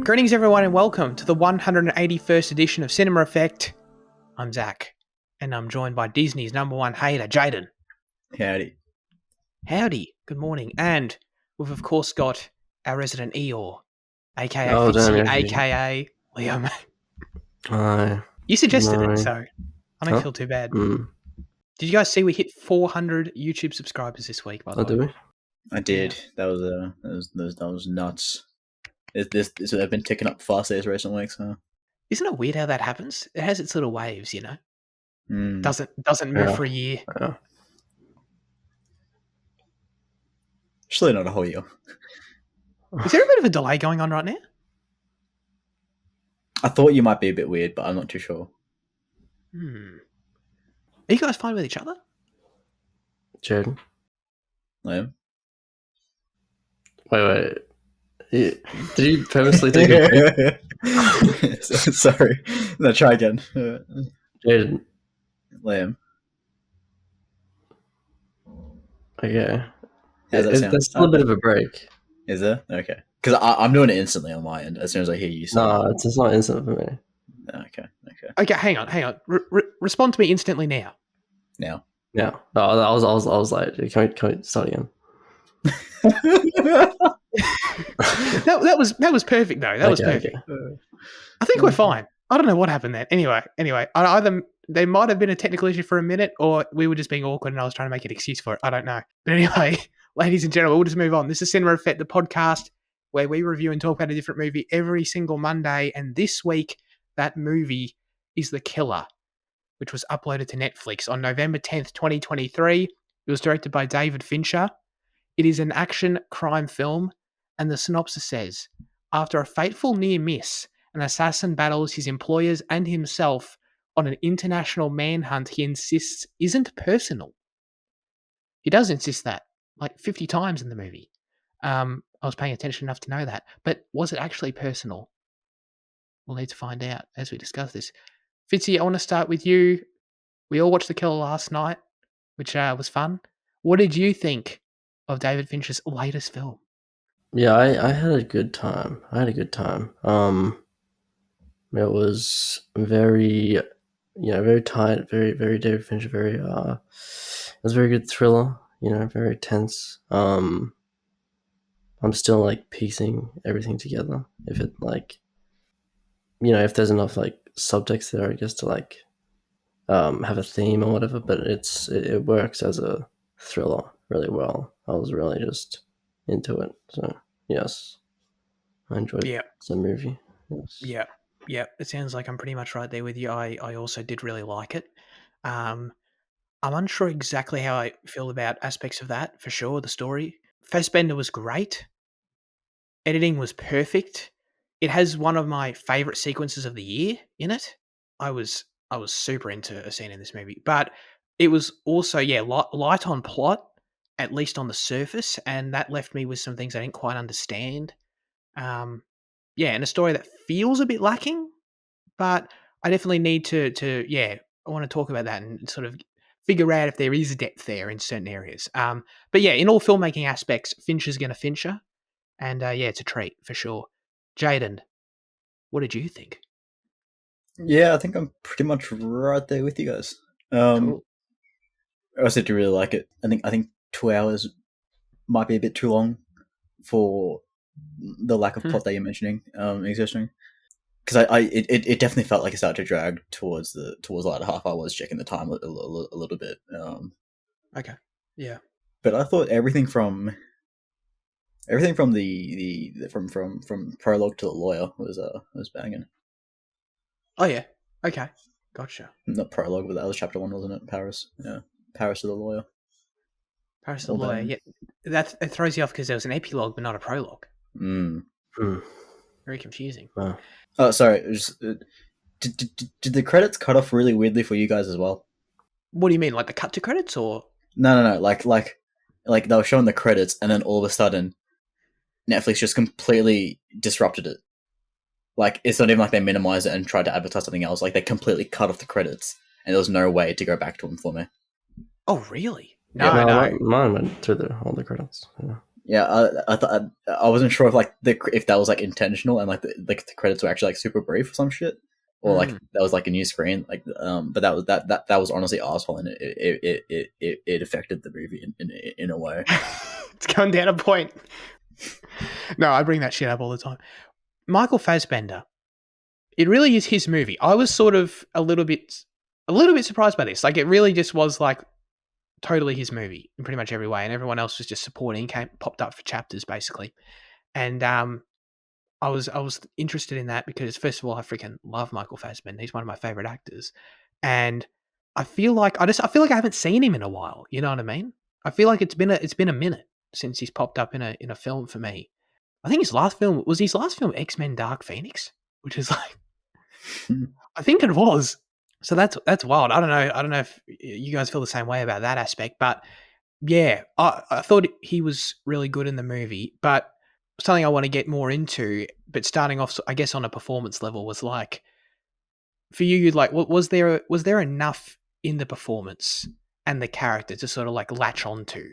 Greetings, everyone, and welcome to the 181st edition of Cinema Effect. I'm Zach, and I'm joined by Disney's number one hater, Jaden. Howdy. Howdy. Good morning. And we've, of course, got our resident Eeyore, a.k.a. Oh, Fitzy, damn, yeah. a.k.a. Liam. Hi. You suggested No. it, so I don't feel too bad. Did you guys see we hit 400 YouTube subscribers this week, by the Oh, way? did we? I did. Yeah. That was nuts. They've been ticking up fast these recent weeks, huh? Isn't it weird how that happens? It has its little waves, you know? Mm. Doesn't move for a year. Yeah. Actually, not a whole year. Is there a bit of a delay going on right now? I thought you might be a bit weird, but I'm not too sure. Are you guys fine with each other? Jaden? Liam? Wait. Did you purposely take a break? Sorry. No, try again. Jaden? Liam? Okay. How's that sound? There's still a bit of a break. Is there? Okay. Because I'm doing it instantly on my end as soon as I hear you say No, it's not instant for me. Okay. Okay, hang on. Respond to me instantly now. Now. Yeah. No, I was like, can we start again? that was perfect though. That was perfect. Okay. I think we're fine. I don't know what happened there. Anyway, either there might have been a technical issue for a minute, or we were just being awkward and I was trying to make an excuse for it. I don't know. But anyway, ladies and gentlemen, we'll just move on. This is Cinema Effect, the podcast where we review and talk about a different movie every single Monday. And this week, that movie is The Killer, which was uploaded to Netflix on November 10th, 2023. It was directed by David Fincher. It is an action crime film, and the synopsis says, after a fateful near miss, an assassin battles his employers and himself on an international manhunt he insists isn't personal. He does insist that, like 50 times in the movie. I was paying attention enough to know that. But was it actually personal? We'll need to find out as we discuss this. Fitzy, I want to start with you. We all watched The Killer last night, which was fun. What did you think of David Fincher's latest film? Yeah, I had a good time. It was very, very tight, very, very David Fincher, it was a very good thriller, very tense. I'm still like piecing everything together. If it if there's enough like subtext there, I guess to like have a theme or whatever, but it works as a thriller really well. I was really just into it. So yes, I enjoyed the movie. Yes. Yeah, it sounds like I'm pretty much right there with you. I also did really like it. I'm unsure exactly how I feel about aspects of that, for sure. The story. Fassbender was great. Editing was perfect. It has one of my favourite sequences of the year in it. I was super into a scene in this movie. But it was also, light on plot, at least on the surface, and that left me with some things I didn't quite understand. And a story that feels a bit lacking, but I definitely need to I want to talk about that and sort of figure out if there is depth there in certain areas. But yeah, in all filmmaking aspects, Fincher's going to Fincher, and it's a treat for sure. Jaden, what did you think? Yeah, I think I'm pretty much right there with you guys. Cool. I also do really like it. I think 2 hours might be a bit too long for the lack of plot that you're mentioning existing. Because it definitely felt like it started to drag towards the latter half. I was checking the time a little bit. Okay. Yeah. But I thought everything from the from prologue to the lawyer was banging. Oh yeah. Okay. Gotcha. Not prologue, but that was chapter 1, wasn't it? Paris. Yeah. Paris to the lawyer. Paris the lawyer. Yeah. It throws you off because there was an epilogue but not a prologue. Very confusing. Wow. Oh, sorry. Did the credits cut off really weirdly for you guys as well? What do you mean, like the cut to credits, or? No. Like they were showing the credits, and then all of a sudden, Netflix just completely disrupted it. Like, it's not even like they minimized it and tried to advertise something else. Like, they completely cut off the credits, and there was no way to go back to them for me. Oh, really? No. Mine went through all the credits. Yeah. Yeah, I thought I wasn't sure if like if that was like intentional and like the credits were actually like super brief or some shit, or like that was like a new screen. Like, but that was honestly arsehole, and it affected the movie in a way. It's going down a point. No, I bring that shit up all the time. Michael Fassbender. It really is his movie. I was sort of a little bit surprised by this. Like, it really just was like totally his movie in pretty much every way, and everyone else was just supporting, popped up for chapters basically. And I was interested in that because, first of all, I freaking love Michael Fassbender. He's one of my favorite actors, and I feel like I I haven't seen him in a while. You know what I mean? I feel like it's been a minute since he's popped up in a film for me. I think his last film X-Men Dark Phoenix, which is like, I think it was. So that's wild. I don't know if you guys feel the same way about that aspect, but yeah, I thought he was really good in the movie, but something I want to get more into, but starting off, I guess, on a performance level was like, for you, like, was there enough in the performance and the character to sort of like latch onto?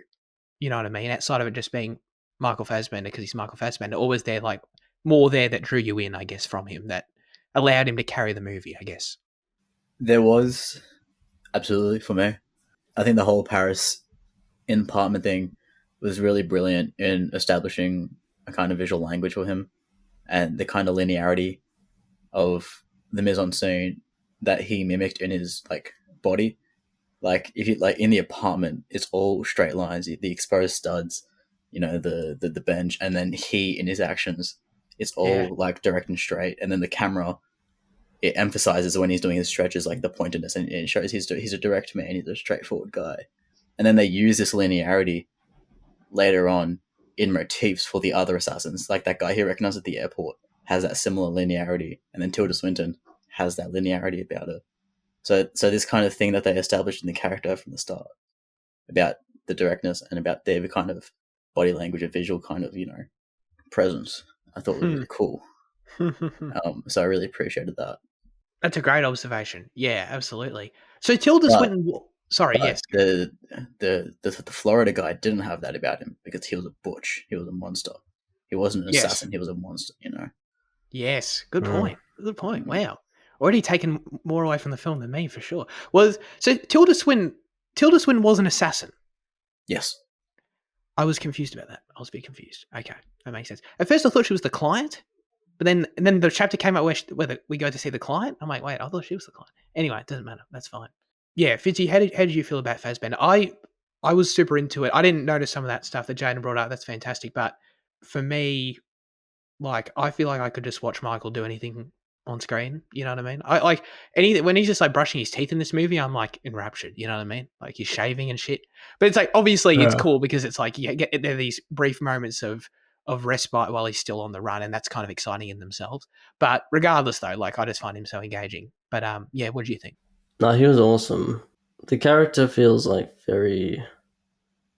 You know what I mean? Outside of it just being Michael Fassbender because he's Michael Fassbender, or was there like more there that drew you in, I guess, from him that allowed him to carry the movie, I guess? There was absolutely for me. I think the whole Paris apartment thing was really brilliant in establishing a kind of visual language for him and the kind of linearity of the mise-en-scene that he mimicked in his like body. Like if you like in the apartment, it's all straight lines, the exposed studs, you know, the bench, and then he in his actions, it's all like direct and straight, and then the camera, it emphasizes when he's doing his stretches like the pointedness, and it shows he's a direct man, he's a straightforward guy, and then they use this linearity later on in motifs for the other assassins, like that guy he recognized at the airport has that similar linearity, and then Tilda Swinton has that linearity about her. So this kind of thing that they established in the character from the start about the directness and about their kind of body language and visual kind of, you know, presence, I thought was really cool. So I really appreciated that. That's a great observation. Yeah, absolutely. So Tilda Swinton. Sorry, yes. The Florida guy didn't have that about him because he was a butch. He was a monster. He wasn't an assassin. He was a monster. You know. Yes. Good point. Good point. Wow. Already taken more away from the film than me for sure. So Tilda Swinton was an assassin. Yes. I was confused about that. I was a bit confused. Okay, that makes sense. At first, I thought she was the client, but then the chapter came out where we go to see the client. I'm like, wait, I thought she was the client. Anyway, it doesn't matter. That's fine. Yeah, Fitzy, how did you feel about Fassbender? I was super into it. I didn't notice some of that stuff that Jaden brought up. That's fantastic. But for me, like, I feel like I could just watch Michael do anything on screen. You know what I mean? I like when he's just like brushing his teeth in this movie, I'm like enraptured. You know what I mean? Like he's shaving and shit. But it's like obviously it's cool because it's like you get there are these brief moments of respite while he's still on the run, and that's kind of exciting in themselves. But regardless, though, like I just find him so engaging. But yeah, what do you think? No, he was awesome. The character feels like very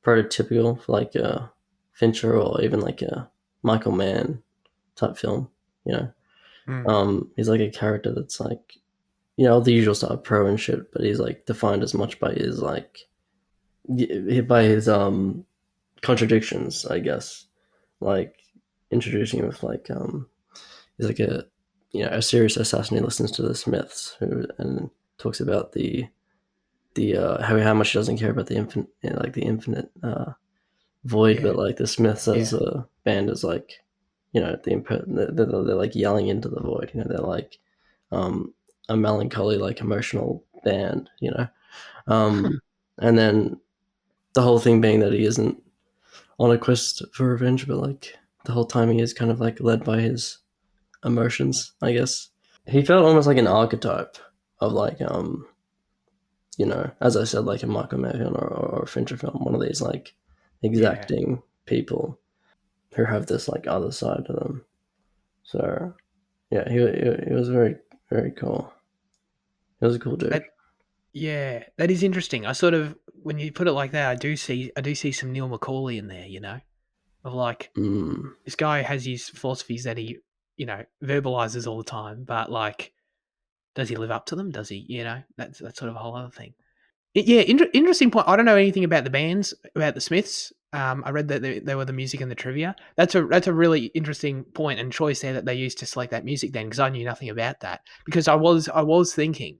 prototypical for like a Fincher or even like a Michael Mann type film, you know. He's like a character that's like, you know, the usual stuff, pro and shit, but he's like defined as much by his like contradictions, I guess. Like introducing him with like he's like a serious assassin who listens to the Smiths and talks about the how much he doesn't care about the infinite, you know, like the infinite void, but like the Smiths as a band is like, you know, they're like yelling into the void. You know, they're like a melancholy, like emotional band. You know, and then the whole thing being that he isn't on a quest for revenge, but like the whole time he is kind of like led by his emotions. I guess he felt almost like an archetype of like you know, as I said, like a Michael Mann or a Fincher film, one of these like exacting people who have this like other side to them. So yeah, he was very, very cool. He was a cool dude. That is interesting. I sort of, when you put it like that, I do see some Neil McCauley in there, you know, of like this guy has his philosophies that he, you know, verbalizes all the time, but like, does he live up to them? Does he, you know, that's sort of a whole other thing. Interesting point. I don't know anything about the bands, about the Smiths. I read that they were the music and the trivia. That's a really interesting point and choice there that they used to select that music then, because I knew nothing about that. Because I was thinking,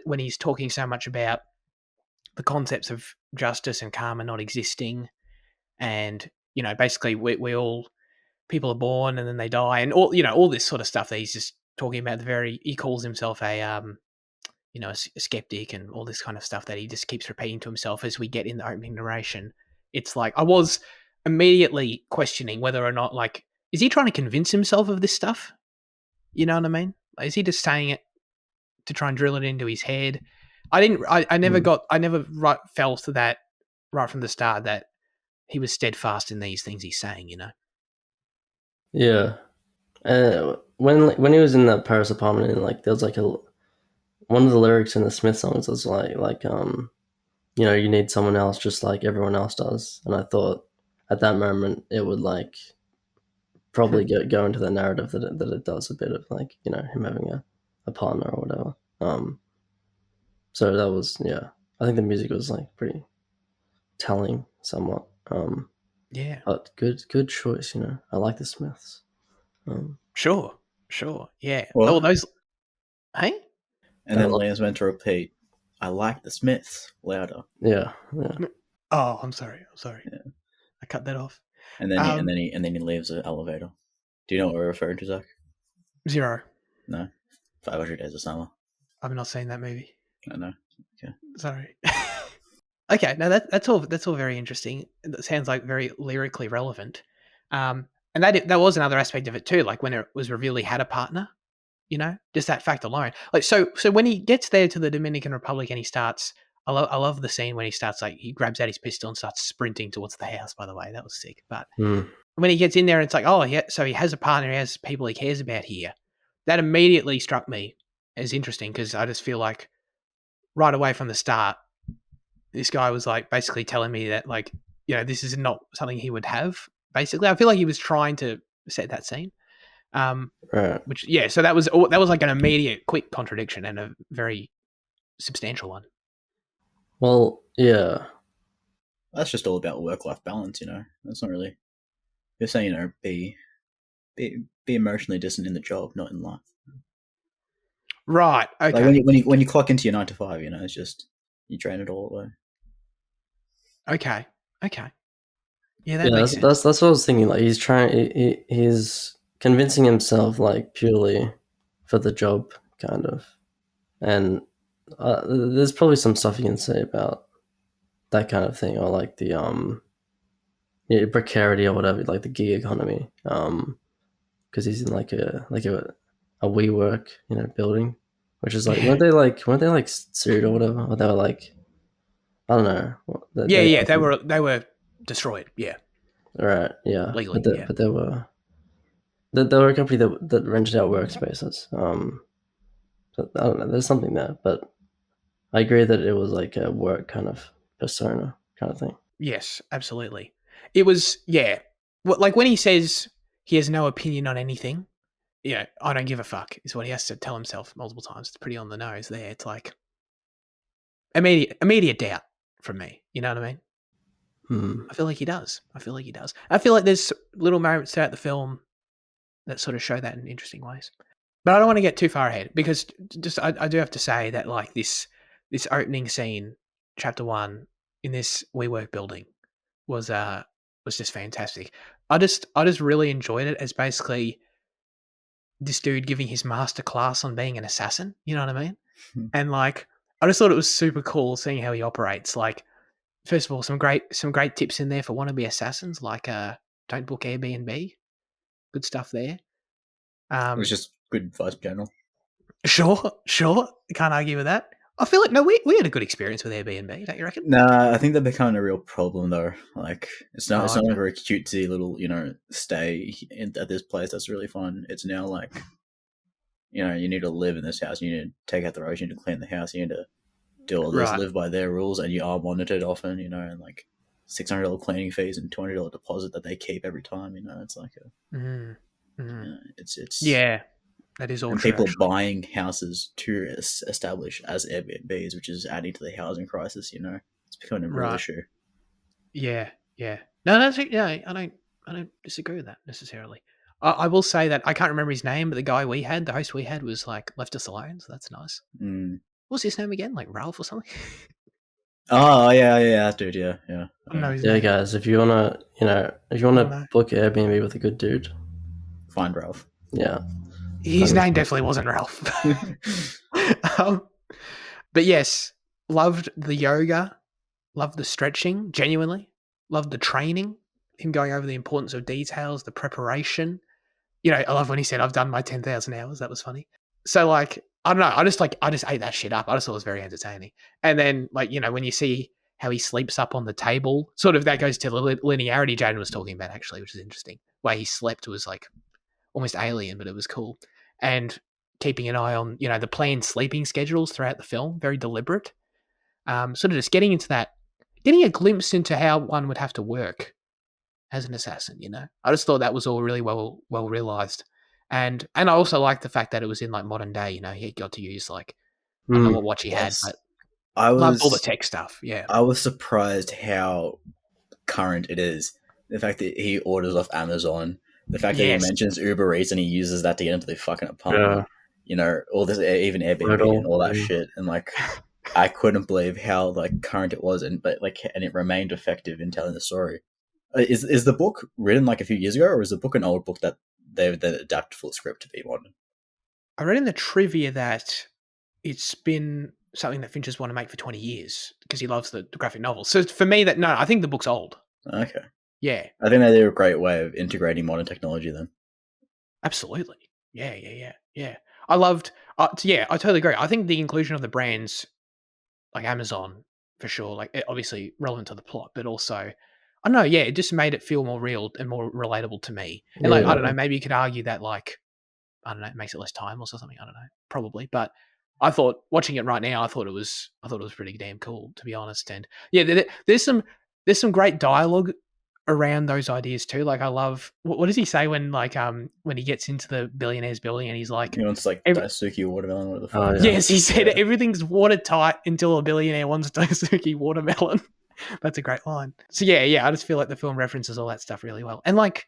when he's talking so much about the concepts of justice and karma not existing, and basically we all people are born and then they die, and all this sort of stuff that he's just talking about. He calls himself a skeptic and all this kind of stuff that he just keeps repeating to himself as we get in the opening narration. It's like I was immediately questioning whether or not, like, is he trying to convince himself of this stuff? You know what I mean? Like, is he just saying it to try and drill it into his head? I never fell to that right from the start that he was steadfast in these things he's saying. Yeah. When he was in that Paris apartment, and like there was like one of the lyrics in the Smith songs was like you need someone else just like everyone else does, and I thought at that moment it would like probably go into the narrative that it does a bit of like him having a partner or whatever. So that was I think the music was like pretty telling somewhat. Yeah. But good choice. I like the Smiths. Sure. Yeah. Well, Those. Hey. and then Liam's meant to repeat, "I like the Smiths" louder. Yeah. Oh, I'm sorry. Yeah. I cut that off. And then he leaves the elevator. Do you know what we're referring to, Zach? 0. No. 500 Days of Summer. I've not seen that movie. I know. Okay. Sorry. Okay, no, that's all very interesting. It sounds like very lyrically relevant. And that was another aspect of it too, like when it was revealed he had a partner, just that fact alone. Like so when he gets there to the Dominican Republic and he starts, I love the scene when he starts, like, he grabs out his pistol and starts sprinting towards the house, by the way. That was sick. But when he gets in there and it's like, oh, yeah, so he has a partner, he has people he cares about here. That immediately struck me as interesting, because I just feel like right away from the start, this guy was like basically telling me that, like, this is not something he would have. Basically, I feel like he was trying to set that scene. Right. Which, yeah, so that was like an immediate, quick contradiction and a very substantial one. Well, yeah. That's just all about work-life balance, That's not really. You're saying, be emotionally distant in the job, not in life. Right. Okay. Like when you clock into your 9 to 5, it's just you drain it all away. Okay. Yeah, that's what I was thinking. Like he's convincing himself like purely for the job, kind of. And there's probably some stuff you can say about that kind of thing, or like the precarity or whatever, like the gig economy. Because he's in like a WeWork, building, which is like weren't they like sued or whatever, or they were like, I don't know. They were destroyed. Yeah. Right. Yeah. Legally. But they were a company that rented out workspaces. So I don't know. There's something there, but I agree that it was like a work kind of persona kind of thing. Yes, absolutely. It was, yeah. Like when he says he has no opinion on anything, I don't give a fuck is what he has to tell himself multiple times. It's pretty on the nose there. It's like immediate doubt from me. You know what I mean? I feel like he does. I feel like there's little moments throughout the film that sort of show that in interesting ways. But I don't want to get too far ahead, because just I do have to say that, like, this opening scene, chapter 1, in this WeWork building was just fantastic. I just really enjoyed it as basically this dude giving his master class on being an assassin. You know what I mean? And like, I just thought it was super cool seeing how he operates. Like, first of all, some great tips in there for wannabe assassins, like don't book Airbnb. Good stuff there. It was just good advice in general. Sure. Can't argue with that. I feel like, no, we had a good experience with Airbnb, don't you reckon? Nah, I think they're becoming a real problem though. Like, it's not like a very cutesy little, stay at this place that's really fun. It's now like, you need to live in this house. You need to take out the rubbish. You need to clean the house. You need to do all this, live by their rules, and you are monitored often. And like $600 cleaning fees and $200 deposit that they keep every time. It's like it's yeah. That is all and true. People buying houses to establish as Airbnbs, which is adding to the housing crisis. It's becoming a real issue. Yeah. Yeah. No, that's yeah. I don't disagree with that necessarily. I will say that I can't remember his name, but the host we had, was like left us alone, so that's nice. Mm. What's his name again? Like Ralph or something? Oh yeah, that dude, yeah. I don't know his Yeah, name. guys, if you wanna, if you I don't wanna know. book Airbnb with a good dude, Find Ralph. yeah, His name definitely wasn't Ralph. um, but yes, loved the yoga, loved the stretching, genuinely. Loved the training, him going over the importance of details, the preparation. I love when he said, "I've done my 10,000 hours." That was funny. So, like, I don't know. I just ate that shit up. I just thought it was very entertaining. And then, like, when you see how he sleeps up on the table, sort of that goes to the linearity Jaden was talking about, actually, which is interesting. Way he slept was like almost alien, but it was cool. And keeping an eye on, the planned sleeping schedules throughout the film, very deliberate. Sort of just getting into that, getting a glimpse into how one would have to work as an assassin. I just thought that was all really well realized. And I also liked the fact that it was in like modern day. He got to use like, I don't know what watch he had, Yes. but I loved all the was tech stuff. Yeah. I was surprised how current it is. The fact that he orders off Amazon, the fact that he Yes. mentions Uber Eats and he uses that to get into the fucking apartment. All this, even Airbnb and all that shit, and like, I couldn't believe how like current it was, and it remained effective in telling the story. Is the book written like a few years ago, or is the book an old book that they've then adapted for the script to be modern? I read in the trivia that it's been something that Fincher's want to make for 20 years because he loves the graphic novels. So for me, I think the book's old. Okay. Yeah. I think they did a great way of integrating modern technology then. Absolutely. Yeah. I loved, I totally agree. I think the inclusion of the brands like Amazon, for sure, like obviously relevant to the plot, but also, I don't know, yeah, it just made it feel more real and more relatable to me. And like, I don't know, maybe you could argue that like, I don't know, it makes it less timeless or something. I don't know, probably. But I thought watching it right now, I thought it was pretty damn cool, to be honest. And yeah, there's some great dialogue around those ideas too. Like I love, what does he say when when he gets into the billionaire's building and he's like, He wants like Daisuke watermelon, what the fuck? yeah. Yes, he said everything's watertight until a billionaire wants Daisuke watermelon. That's a great line. So yeah, I just feel like the film references all that stuff really well. And like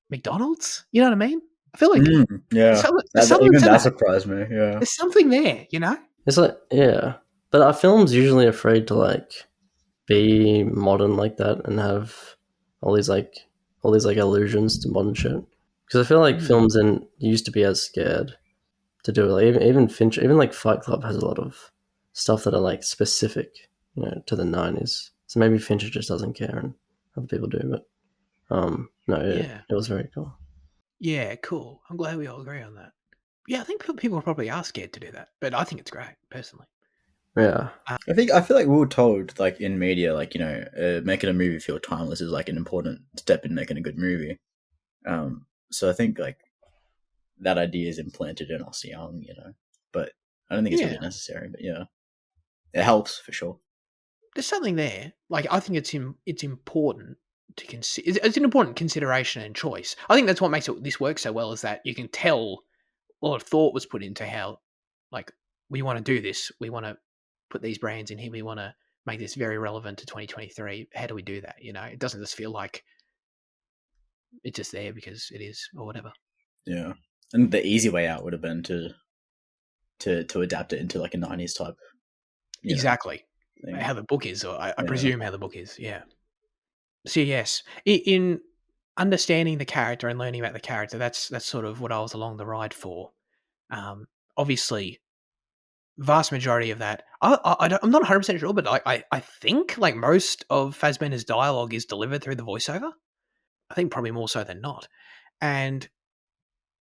McDonald's, you know what I mean? I feel like yeah, even that surprised me. Yeah, there's something there, It's like, yeah, but are films usually afraid to like be modern like that and have all these allusions to modern shit? Because I feel like films used to be as scared to do it. Like even Fincher, even like Fight Club has a lot of stuff that are like specific, to the 90s. So maybe Fincher just doesn't care and other people do. But no, it was very cool. Yeah, cool. I'm glad we all agree on that. Yeah, I think people probably are scared to do that, but I think it's great, personally. Yeah. I feel like we were told, like in media, like making a movie feel timeless is like an important step in making a good movie. So I think like that idea is implanted in us young, but I don't think it's really necessary. But yeah, it helps for sure. There's something there. Like I think it's important to consider. It's an important consideration and choice. I think that's what makes this work so well, is that you can tell a lot of thought was put into how, like, we want to do this. We want to put these brands in here. We want to make this very relevant to 2023. How do we do that? It doesn't just feel like it's just there because it is or whatever. Yeah, and the easy way out would have been to adapt it into like a 90s type. Exactly. Thing. How the book is, or I presume how the book is. Yeah. So yes, in understanding the character and learning about the character, that's sort of what I was along the ride for. Obviously, vast majority of that, I'm not 100% sure, but I think like most of Fassbender's dialogue is delivered through the voiceover. I think probably more so than not. And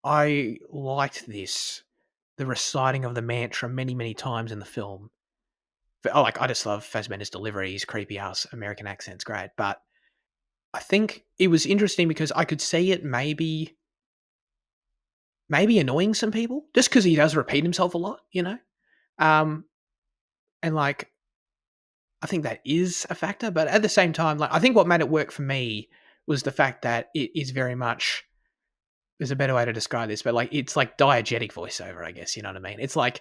I liked the reciting of the mantra many, many times in the film. I just love Fassbender's delivery. His creepy ass American accent's great. But I think it was interesting because I could see it maybe annoying some people just because he does repeat himself a lot, and like, I think that is a factor, but at the same time, like, I think what made it work for me was the fact that it is very much, there's a better way to describe this, but like, it's like diegetic voiceover, I guess, you know what I mean? It's like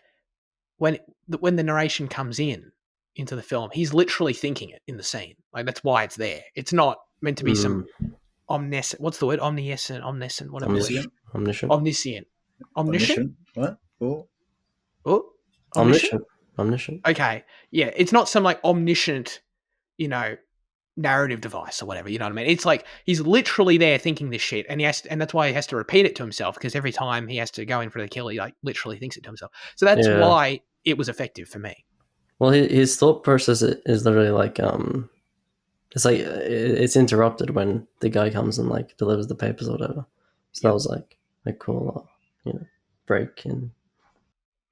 when the narration comes in, into the film, he's literally thinking it in the scene. Like that's why it's there. It's not meant to be some omniscient. What's the word? Omniscient, whatever. Omniscient? Omniscient. Omniscient. Omniscient? What? Oh. Oh, omniscient. Omniscient. Okay, yeah, it's not some like omniscient, narrative device or whatever. You know what I mean? It's like he's literally there thinking this shit, and and that's why he has to repeat it to himself, because every time he has to go in for the kill, he like literally thinks it to himself. So that's why it was effective for me. Well, his thought process is literally like it's like it's interrupted when the guy comes and like delivers the papers or whatever. So that was like a cool, break in.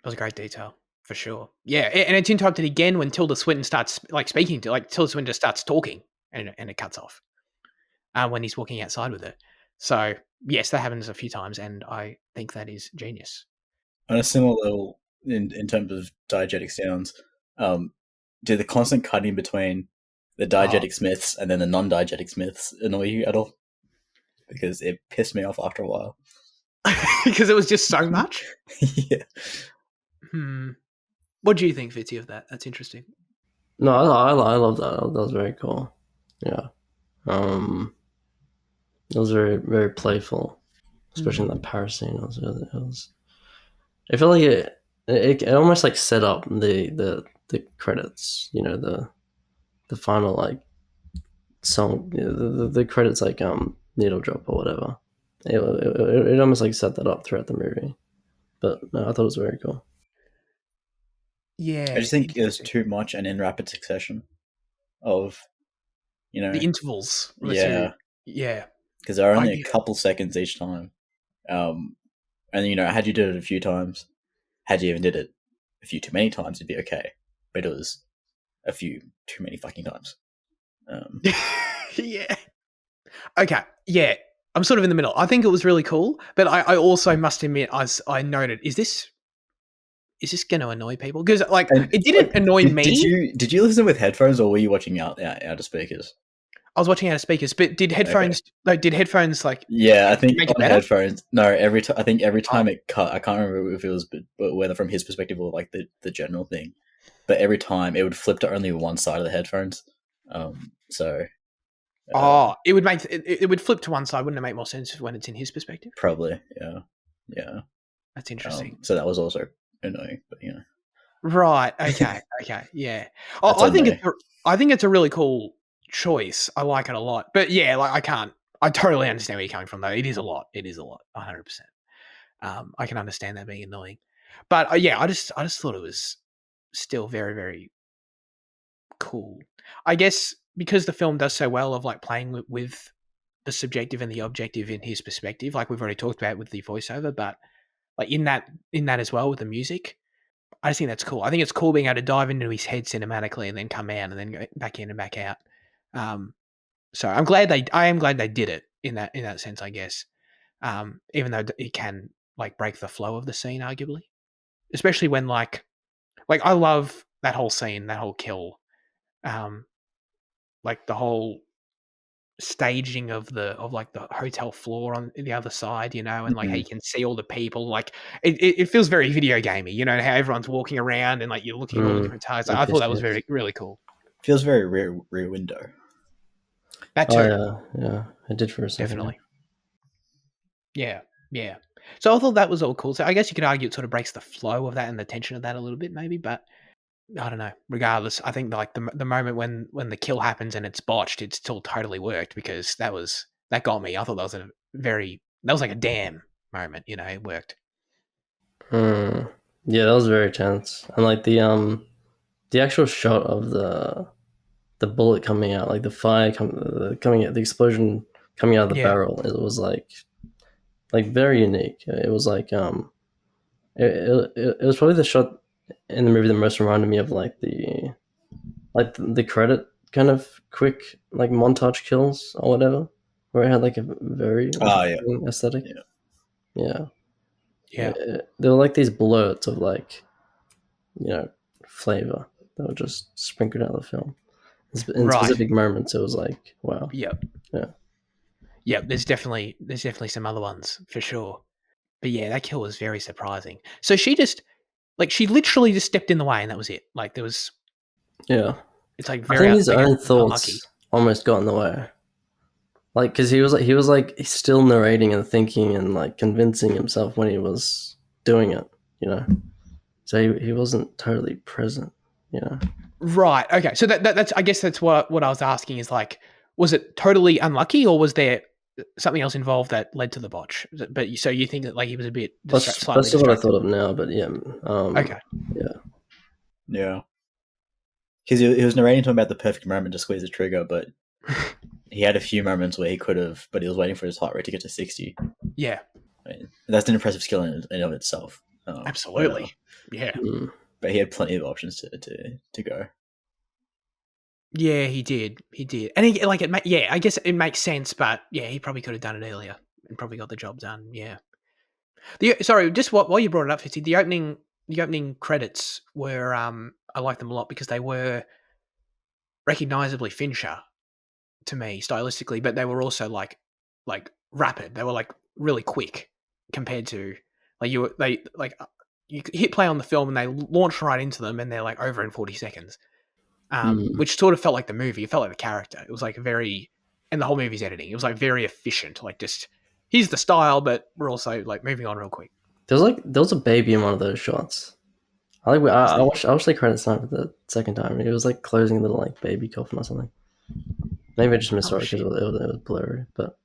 That was a great detail for sure. Yeah, and it's interrupted again when Tilda Swinton starts speaking to Tilda Swinton just starts talking, and it cuts off when he's walking outside with her. So yes, that happens a few times, and I think that is genius. On a similar level, in terms of diegetic sounds, do the constant cutting between the diegetic Smiths and then the non-diegetic Smiths annoy you at all? Because it pissed me off after a while. Because it was just so much? Yeah. What do you think, Fitzy, of that? That's interesting. No, I love that. That was very cool. Yeah. It was very, very playful, especially in that Paris scene. I feel like it almost like set up the credits, the final like song, the credits like needle drop or whatever. It almost like set that up throughout the movie. But no, I thought it was very cool. Yeah, I just think it was too much and in rapid succession of, the intervals. Yeah. Yeah. Because there are only a couple seconds each time. And, had you did it a few times, had you even did it a few too many times, it'd be okay. But it was a few too many fucking times. Yeah. Okay. Yeah. I'm sort of in the middle. I think it was really cool, but I also must admit, as I noted, is this going to annoy people? Because it didn't annoy me. Did you listen with headphones, or were you watching out of speakers? I was watching out of speakers, but did headphones? Okay. Did headphones like? Yeah, I think make it on better? headphones. No, every time it cut, I can't remember if it was whether from his perspective or like the general thing, but every time it would flip to only one side of the headphones. It would make it would flip to one side. Wouldn't it make more sense when it's in his perspective? Probably, yeah. That's interesting. So that was also annoying, but Right. Okay. Okay. Yeah. I think it's a really cool choice. I like it a lot. But yeah, I totally understand where you're coming from though. It is a lot. 100%. I can understand that being annoying. But I just thought it was still very, very cool. I guess because the film does so well of like playing with the subjective and the objective in his perspective, like we've already talked about with the voiceover, but like in that as well with the music, I just think that's cool. I think it's cool being able to dive into his head cinematically and then come out and then go back in and back out. So I am glad they did it in that sense, I guess. Even though it can like break the flow of the scene, arguably, especially when like I love that whole scene, that whole kill, like the whole staging of the hotel floor on the other side, and like how you can see all the people, like it feels very video gamey, how everyone's walking around and like you're looking at all the different tires. I thought that was very, really cool. Feels very rear window. That too. Oh, yeah, it did for a second. Definitely. Yeah. So I thought that was all cool. So I guess you could argue it sort of breaks the flow of that and the tension of that a little bit, maybe, but I don't know. Regardless, I think like the moment when the kill happens and it's botched, it still totally worked because that got me. I thought that was like a damn moment. It worked. Yeah, that was very tense, and like the actual shot of the bullet coming out, like the fire coming out, the explosion coming out of the barrel, it was like very unique. It was like it was probably the shot in the movie that most reminded me of like the credit kind of quick like montage kills or whatever, where it had like a very aesthetic. Yeah. There were like these blurts of like flavor that were just sprinkled out of the film in specific moments. It was like, wow. Yeah, there's definitely some other ones for sure, but yeah, that kill was very surprising. So she literally just stepped in the way and that was it. Like there was Yeah. It's like I very think his own unlucky. thoughts almost got in the way. Like, because he was like still narrating and thinking and like convincing himself when he was doing it, you know. So he wasn't totally present, you know. Right. Okay. So that's I guess that's what I was asking is like, was it totally unlucky or was there something else involved that led to the botch? But so you think that like he was a bit slightly That's what I distracted? thought of now, but yeah. Okay. Yeah. Because he was narrating to him about the perfect moment to squeeze the trigger, but he had a few moments where he could have, but he was waiting for his heart rate to get to 60. Yeah. I mean, that's an impressive skill in and of itself. Absolutely. Yeah. But he had plenty of options to go. Yeah, he did. He did, and he like it. Yeah, I guess it makes sense, but yeah, he probably could have done it earlier and probably got the job done. Yeah. Sorry, just while you brought it up, Fitzy, the opening credits were I liked them a lot because they were recognizably Fincher to me stylistically, but they were also like rapid. They were like really quick compared to like you hit play on the film and they launch right into them and they're like over in 40 seconds. Which sort of felt like the movie. It felt like the character. It was like and the whole movie's editing. It was like very efficient. Like just here's the style, but we're also like moving on real quick. There was a baby in one of those shots. I watched the credits time for the second time. It was like closing a little like baby coffin or something. Maybe I just missed it because it was blurry. But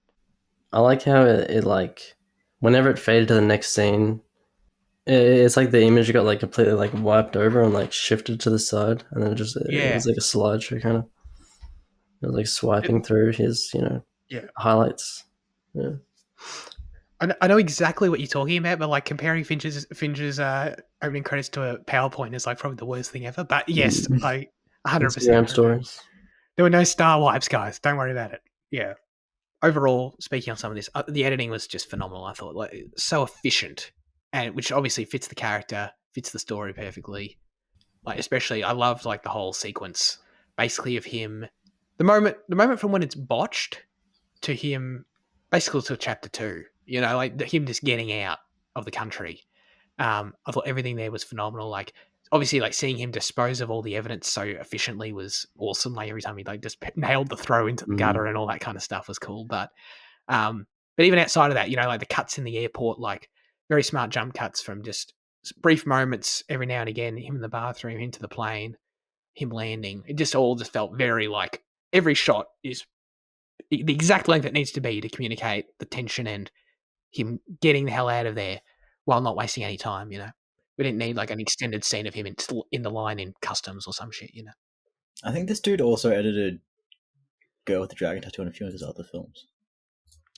I like how it like whenever it faded to the next scene, it's like the image got like completely like wiped over and like shifted to the side, and then it was like a slideshow kind of. It was like swiping through his highlights. Yeah. I know exactly what you're talking about, but like comparing Fincher's opening credits to a PowerPoint is like probably the worst thing ever. But yes, I 100%. Instagram stories. There were no star wipes, guys. Don't worry about it. Yeah. Overall, speaking on some of this, the editing was just phenomenal. I thought like so efficient, and which obviously fits the character, fits the story perfectly. Like especially, I loved like the whole sequence, basically of him, the moment from when it's botched to him, basically to chapter 2. You know, like him just getting out of the country. I thought everything there was phenomenal. Like obviously, like seeing him dispose of all the evidence so efficiently was awesome. Like every time he like just nailed the throw into the gutter and all that kind of stuff was cool. But even outside of that, you know, like the cuts in the airport, like very smart jump cuts from just brief moments every now and again, him in the bathroom, into the plane, him landing. It just all just felt very like every shot is the exact length it needs to be to communicate the tension and him getting the hell out of there while not wasting any time, you know. We didn't need like an extended scene of him in the line in customs or some shit, you know. I think this dude also edited Girl with the Dragon Tattoo in a few of his other films.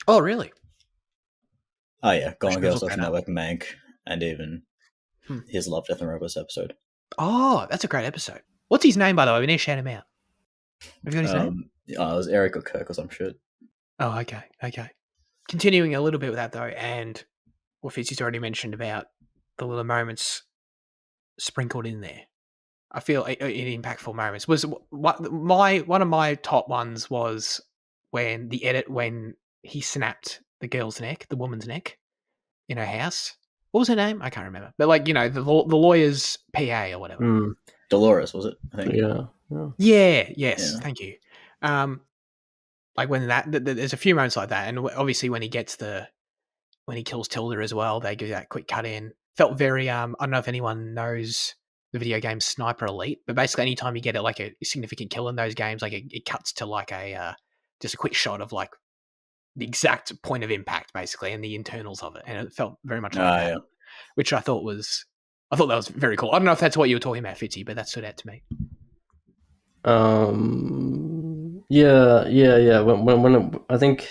Oh, really? Oh, yeah. Gone Girl, Social Network, Mank, and even his Love, Death, and Robots episode. Oh, that's a great episode. What's his name, by the way? We need to shout him out. Have you got his name? It was Eric or Kirk or some shit. Oh, okay. Continuing a little bit with that, though, and what Fitzy's already mentioned about the little moments sprinkled in there. I feel in impactful moments was one of my top ones was when he snapped the girl's neck, the woman's neck, in her house. What was her name? I can't remember. But like, you know, the lawyer's PA or whatever. Dolores, was it? I think. Yeah. Yes. Thank you. Like when there's a few moments like that, and obviously when he kills Tilda as well, they do that quick cut in. Felt very I don't know if anyone knows the video game Sniper Elite, but basically anytime you get like a significant kill in those games, like it cuts to like just a quick shot of like the exact point of impact basically and the internals of it, and it felt very much like that, which I thought that was very cool. I don't know if that's what you were talking about, Fitzy, but that stood out to me. Yeah. When I think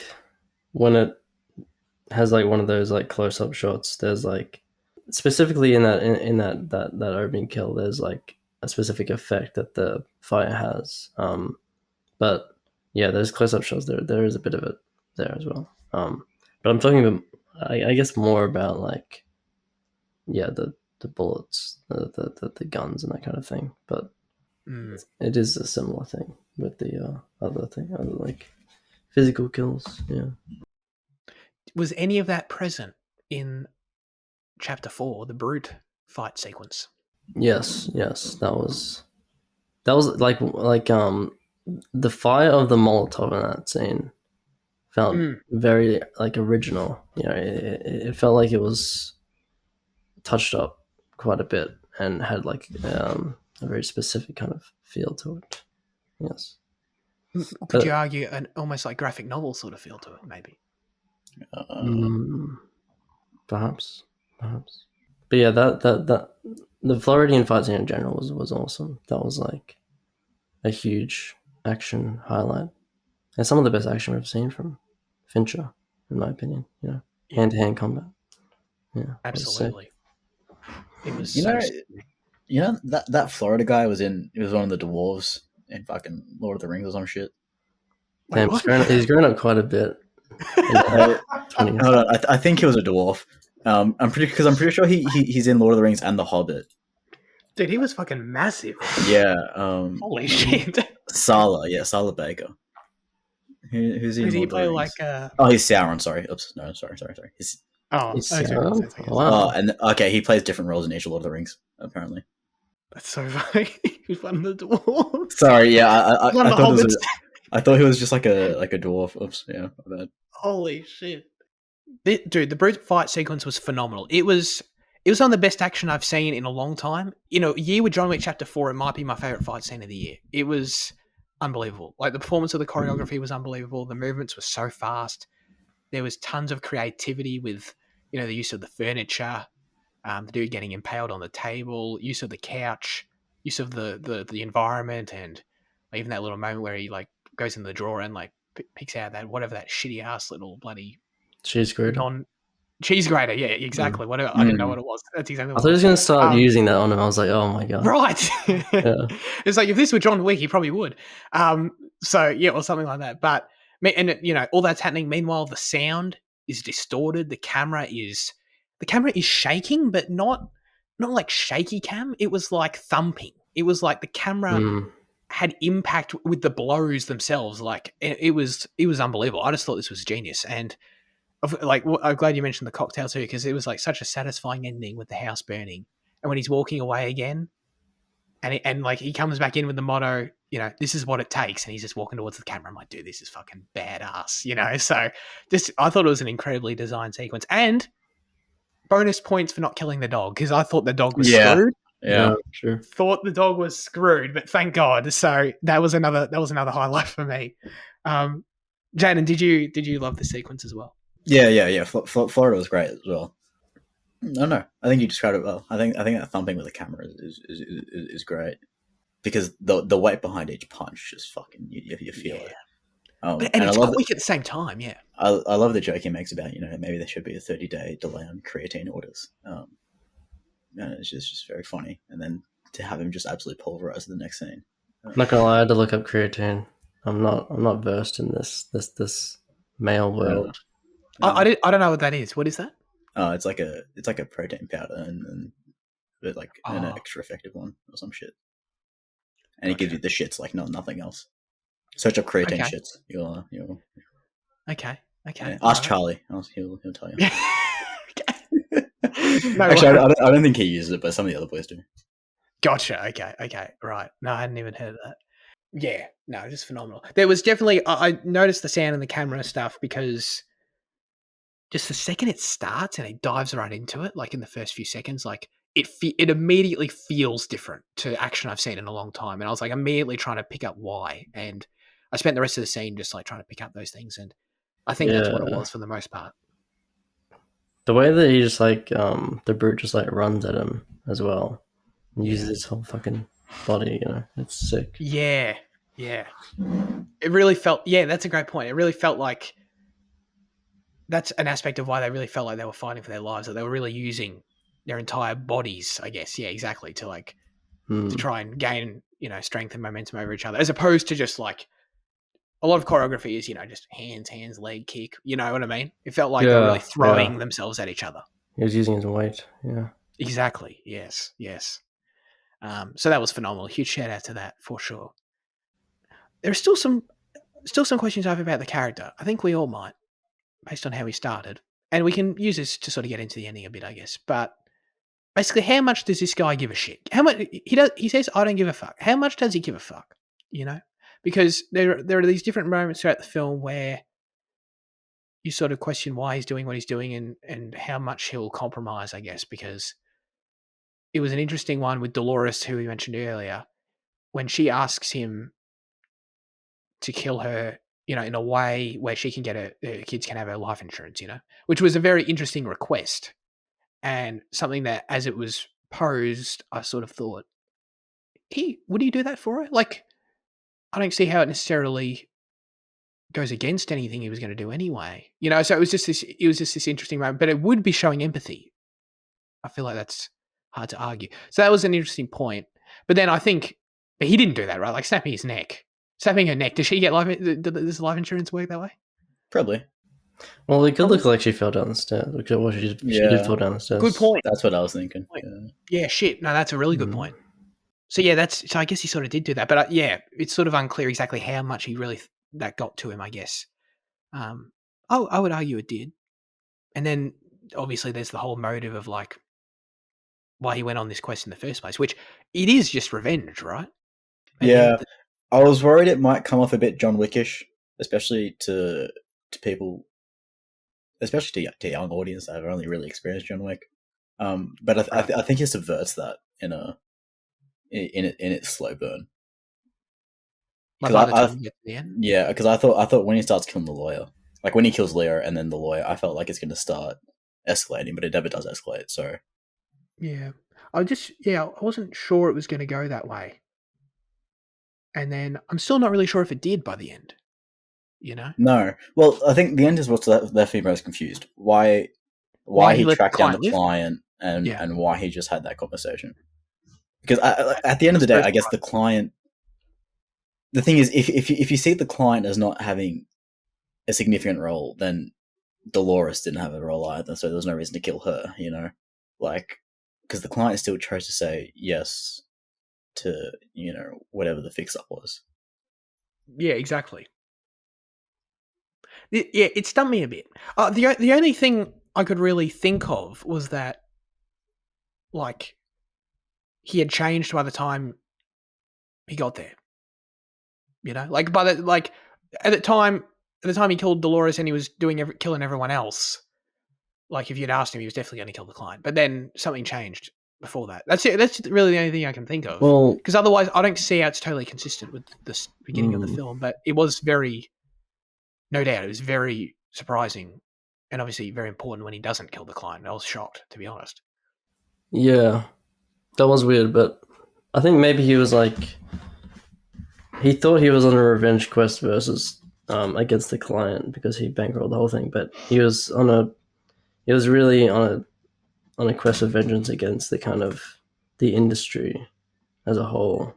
when it has like one of those like close up shots, there's like specifically in that opening kill, there's like a specific effect that the fire has. But yeah, there's close up shots. There is a bit of it there as well. But I'm talking about, I guess, more about like, yeah, the bullets, the guns and that kind of thing. But it is a similar thing with the other like physical kills. Yeah. Was any of that present in chapter 4, the brute fight sequence? Yes, that was that was like the fire of the Molotov in that scene felt very like original. You know, it felt like it was touched up quite a bit and had like a very specific kind of feel to it. Yes. Could you argue an almost like graphic novel sort of feel to it, maybe? Perhaps. But yeah, that the Floridian fight scene in general was awesome. That was like a huge action highlight, and some of the best action we've seen from Fincher, in my opinion. You know, hand-to-hand combat. Yeah, absolutely. It was that Florida guy was one of the dwarves in fucking Lord of the Rings or some shit. Damn, he's grown up quite a bit. Hold on, I think he was a dwarf. I'm pretty sure he's in Lord of the Rings and The Hobbit. Dude, he was fucking massive. Yeah. Holy shit. Sala Baker. Who's he? Does he play like? Oh, he's Sauron. Sorry. Oops. No. Sorry. He's Sauron. Wow. Oh, and okay, he plays different roles in each of Lord of the Rings. Apparently. That's so funny. He's one of the dwarves. Sorry. Yeah. I thought he was just like a dwarf. Oops. Yeah. My bad. Holy shit. Dude, the brute fight sequence was phenomenal. It was some of the best action I've seen in a long time. You know, year with John Wick Chapter 4, it might be my favorite fight scene of the year. It was unbelievable. Like, the performance of the choreography was unbelievable. The movements were so fast. There was tons of creativity with, you know, the use of the furniture, the dude getting impaled on the table, use of the couch, use of the environment, and even that little moment where he, like, goes in the drawer and, like, picks out that shitty ass little bloody cheese grater. Cheese grater, yeah, exactly. Whatever. I didn't know what it was. That's exactly what I thought he was going to start using that on him. I was like, oh my God. Right. Yeah. It's like, if this were John Wick, he probably would. So, yeah, or something like that. But, and, you know, all that's happening. Meanwhile, the sound is distorted. The camera is shaking, but not like shaky cam. It was like thumping. It was like the camera had impact with the blows themselves. Like, it was unbelievable. I just thought this was genius. And, like, I'm glad you mentioned the cocktail too, because it was like such a satisfying ending with the house burning, and when he's walking away again, and like he comes back in with the motto, you know, this is what it takes, and he's just walking towards the camera. I'm like, dude, this is fucking badass, you know. So I thought it was an incredibly designed sequence, and bonus points for not killing the dog, because I thought the dog was screwed. Yeah, sure. Thought the dog was screwed, but thank God. So that was another highlight for me. Jaden, did you love the sequence as well? Yeah. Florida was great as well. No, I think you described it well. I think that thumping with the camera is great, because the weight behind each punch just fucking you feel it. And it's quick at the same time. Yeah, I love the joke he makes about, you know, maybe there should be a 30-day delay on creatine orders. And it's just very funny, and then to have him just absolutely pulverize the next scene. I'm not gonna lie, I had to look up creatine. I'm not versed in this male world. I don't know what that is. What is that? It's like a protein powder, and but like an extra effective one or some shit. And it gives you the shits like nothing else. Search up creatine shits. You'll Okay. Yeah. Ask Charlie. He'll tell you. No, actually, I don't think he uses it, but some of the other boys do. Gotcha. Okay. Right. No, I hadn't even heard of that. Yeah. No, just phenomenal. There was definitely, I noticed the sound and the camera stuff, because just the second it starts and he dives right into it, like in the first few seconds, like it immediately feels different to action I've seen in a long time. And I was like immediately trying to pick up why. And I spent the rest of the scene just like trying to pick up those things. And I think that's what it was for the most part. The way that he just like, the brute just like runs at him as well. And uses his whole fucking body, you know, it's sick. Yeah. It really felt, that's a great point. It really felt like that's an aspect of why they really felt like they were fighting for their lives, that they were really using their entire bodies, I guess. Yeah, exactly. To like, to try and gain, you know, strength and momentum over each other, as opposed to just like, a lot of choreography is, you know, just hands, leg kick. You know what I mean? It felt like they were really throwing themselves at each other. He was using his weight. Yeah. Exactly. Yes. So that was phenomenal. Huge shout out to that for sure. There's still some questions I have about the character. I think we all might, based on how he started. And we can use this to sort of get into the ending a bit, I guess. But basically, how much does this guy give a shit? How much he says, "I don't give a fuck." How much does he give a fuck? Because there are these different moments throughout the film where you sort of question why he's doing what he's doing and how much he'll compromise, I guess, because it was an interesting one with Dolores, who we mentioned earlier, when she asks him to kill her, in a way where she can get her kids can have her life insurance, which was a very interesting request and something that, as it was posed, I sort of thought, would he do that for her? Like, I don't see how it necessarily goes against anything he was going to do anyway. So it was just this interesting moment, but it would be showing empathy. I feel like that's hard to argue. So that was an interesting point. But then I think he didn't do that, right? Like snapping her neck. Does she get does life insurance work that way? Probably. Well, it could look like she fell down the stairs. She did fall down the stairs. Good point. That's what I was thinking. Yeah, shit. No, that's a really good point. So yeah, so I guess he sort of did do that, but yeah, it's sort of unclear exactly how much he really that got to him, I guess. I would argue it did. And then obviously there's the whole motive of like why he went on this quest in the first place, which it is just revenge, right? Yeah, I was worried it might come off a bit John Wickish, especially to people, especially to young audience that have only really experienced John Wick. But I think he subverts that in its slow burn. Like by the time you get to the end? Yeah, because I thought when he starts killing the lawyer, like when he kills Leo and then the lawyer, I felt like it's going to start escalating, but it never does escalate. So yeah, I wasn't sure it was going to go that way, and then I'm still not really sure if it did by the end. No, well, I think the end is what's left me most confused. Why he tracked down the client and why he just had that conversation. Because at the end of the day, I guess the client. The thing is, if you see the client as not having a significant role, then Dolores didn't have a role either, so there was no reason to kill her, like, because the client still chose to say yes to, whatever the fix-up was. Yeah, exactly. Yeah, it stumped me a bit. The only thing I could really think of was that, like, he had changed by the time he got there. Like at the time he killed Dolores and he was killing everyone else. Like if you'd asked him, he was definitely going to kill the client. But then something changed before that. That's it. That's really the only thing I can think of. Well, because otherwise, I don't see how it's totally consistent with the beginning of the film. But it was no doubt, it was very surprising, and obviously very important when he doesn't kill the client. I was shocked, to be honest. Yeah, that was weird. But I think maybe he was like, he thought he was on a revenge quest versus against the client because he bankrolled the whole thing. But he was really on a quest of vengeance against the kind of the industry as a whole.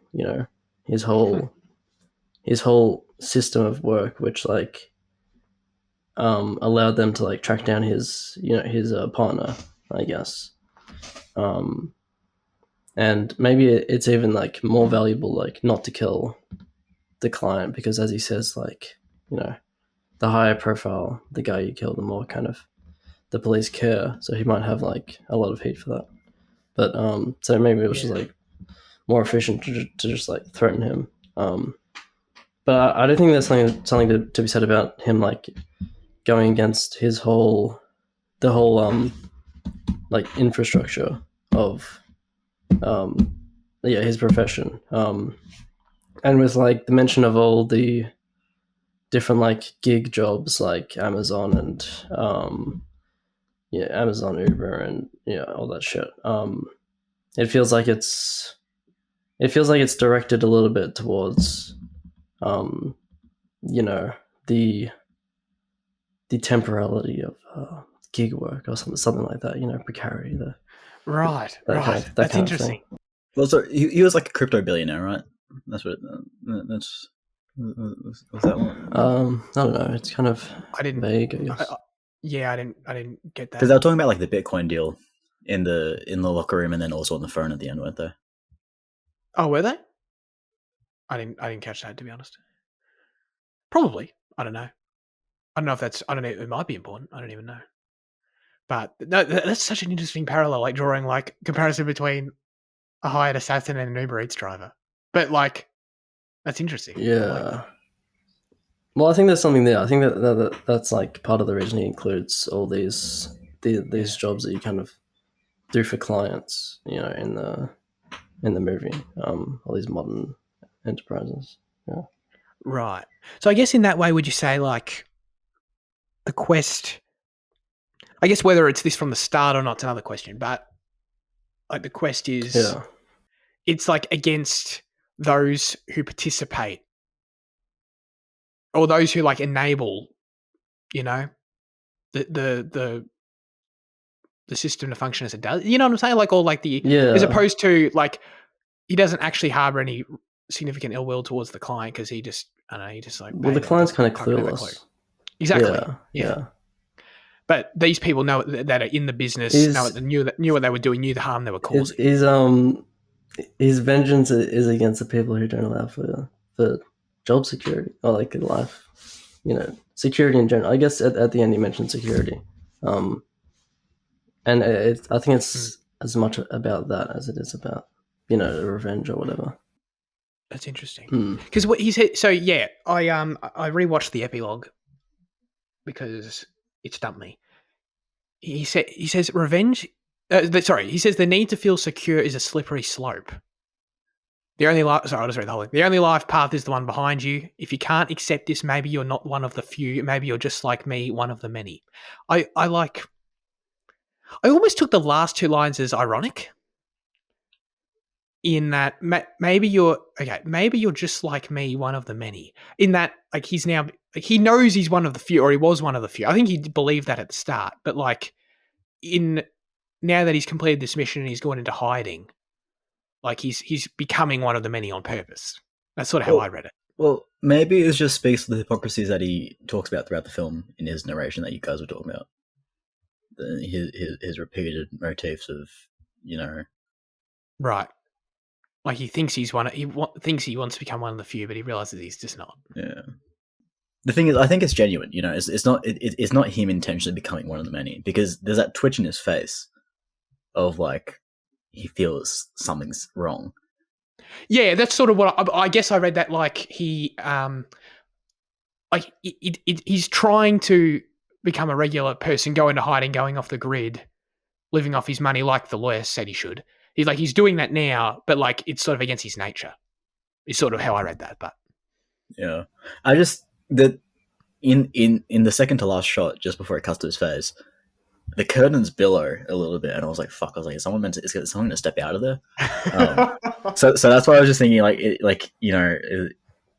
His whole system of work, which like allowed them to like track down his partner, I guess. And maybe it's even like more valuable like not to kill the client because, as he says, like the higher profile the guy you kill, the more kind of the police care. So he might have like a lot of heat for that. But so maybe it was just like more efficient to just like threaten him. But I don't think there's something to be said about him like going against the whole like infrastructure of his profession. And with like the mention of all the different like gig jobs like Amazon and Amazon, Uber, and all that shit. It feels like it's directed a little bit towards the temporality of gig work or something like that, precarity. Right. That's interesting. Well, so he was like a crypto billionaire, right? That's what. Was that one? I don't know. It's kind of vague, I guess. I didn't get that because they were talking about like the Bitcoin deal in the locker room and then also on the phone at the end, weren't they? Oh, were they? I didn't catch that, to be honest. Probably. I don't know. I don't know if that's. I don't know. It might be important. I don't even know. But no, that's such an interesting parallel, like drawing like comparison between a hired assassin and an Uber Eats driver. But like, that's interesting. I Yeah. like that. Well, I think there's something there. I think that's like part of the reason he includes all these jobs that you kind of do for clients, you know, in the movie. All these modern enterprises. Yeah. Right. So I guess in that way, would you say like the quest? I guess whether it's this from the start or not's another question. But like the quest is, Yeah. it's like against those who participate or those who like enable, you know, the system to function as it does. You know what I'm saying? Like all like the as opposed to like he doesn't actually harbor any significant ill will towards the client because he just I don't know, he just like Well, the client's kind of clueless. Exactly. Yeah. But these people know that are in the business, knew what they were doing, knew the harm they were causing. His vengeance is against the people who don't allow for job security or like life, you know, security in general. I guess at the end he mentioned security, and I think it's as much about that as it is about, you know, revenge or whatever. That's interesting because what he said. So yeah, I rewatched the epilogue because it stumped me. He says revenge. He says the need to feel secure is a slippery slope. I'll just read the whole thing. The only life path is the one behind you. If you can't accept this, maybe you're not one of the few. Maybe you're just like me, one of the many. I almost took the last two lines as ironic. In that, maybe you're just like me, one of the many. In that, like he's now, like he knows he's one of the few, or he was one of the few. I think he believed that at the start, but like now that he's completed this mission and he's gone into hiding, like he's becoming one of the many on purpose. That's sort of how I read it. Well, maybe it just speaks to the hypocrisies that he talks about throughout the film in his narration that you guys were talking about. His repeated motifs of, you know, right. Like he thinks thinks he wants to become one of the few, but he realizes he's just not. Yeah. The thing is, I think it's genuine. You know, it's not him intentionally becoming one of the many, because there's that twitch in his face of like he feels something's wrong. Yeah, that's sort of what I guess I read that like he like he's trying to become a regular person, go into hiding, going off the grid, living off his money like the lawyer said he should. He's doing that now, but like it's sort of against his nature. Is sort of how I read that. But yeah, I just that in the second to last shot, just before it cuts to his face, the curtains billow a little bit, and I was like, "Fuck!" I was like, "Is someone going to step out of there?" So that's why I was just thinking, like you know,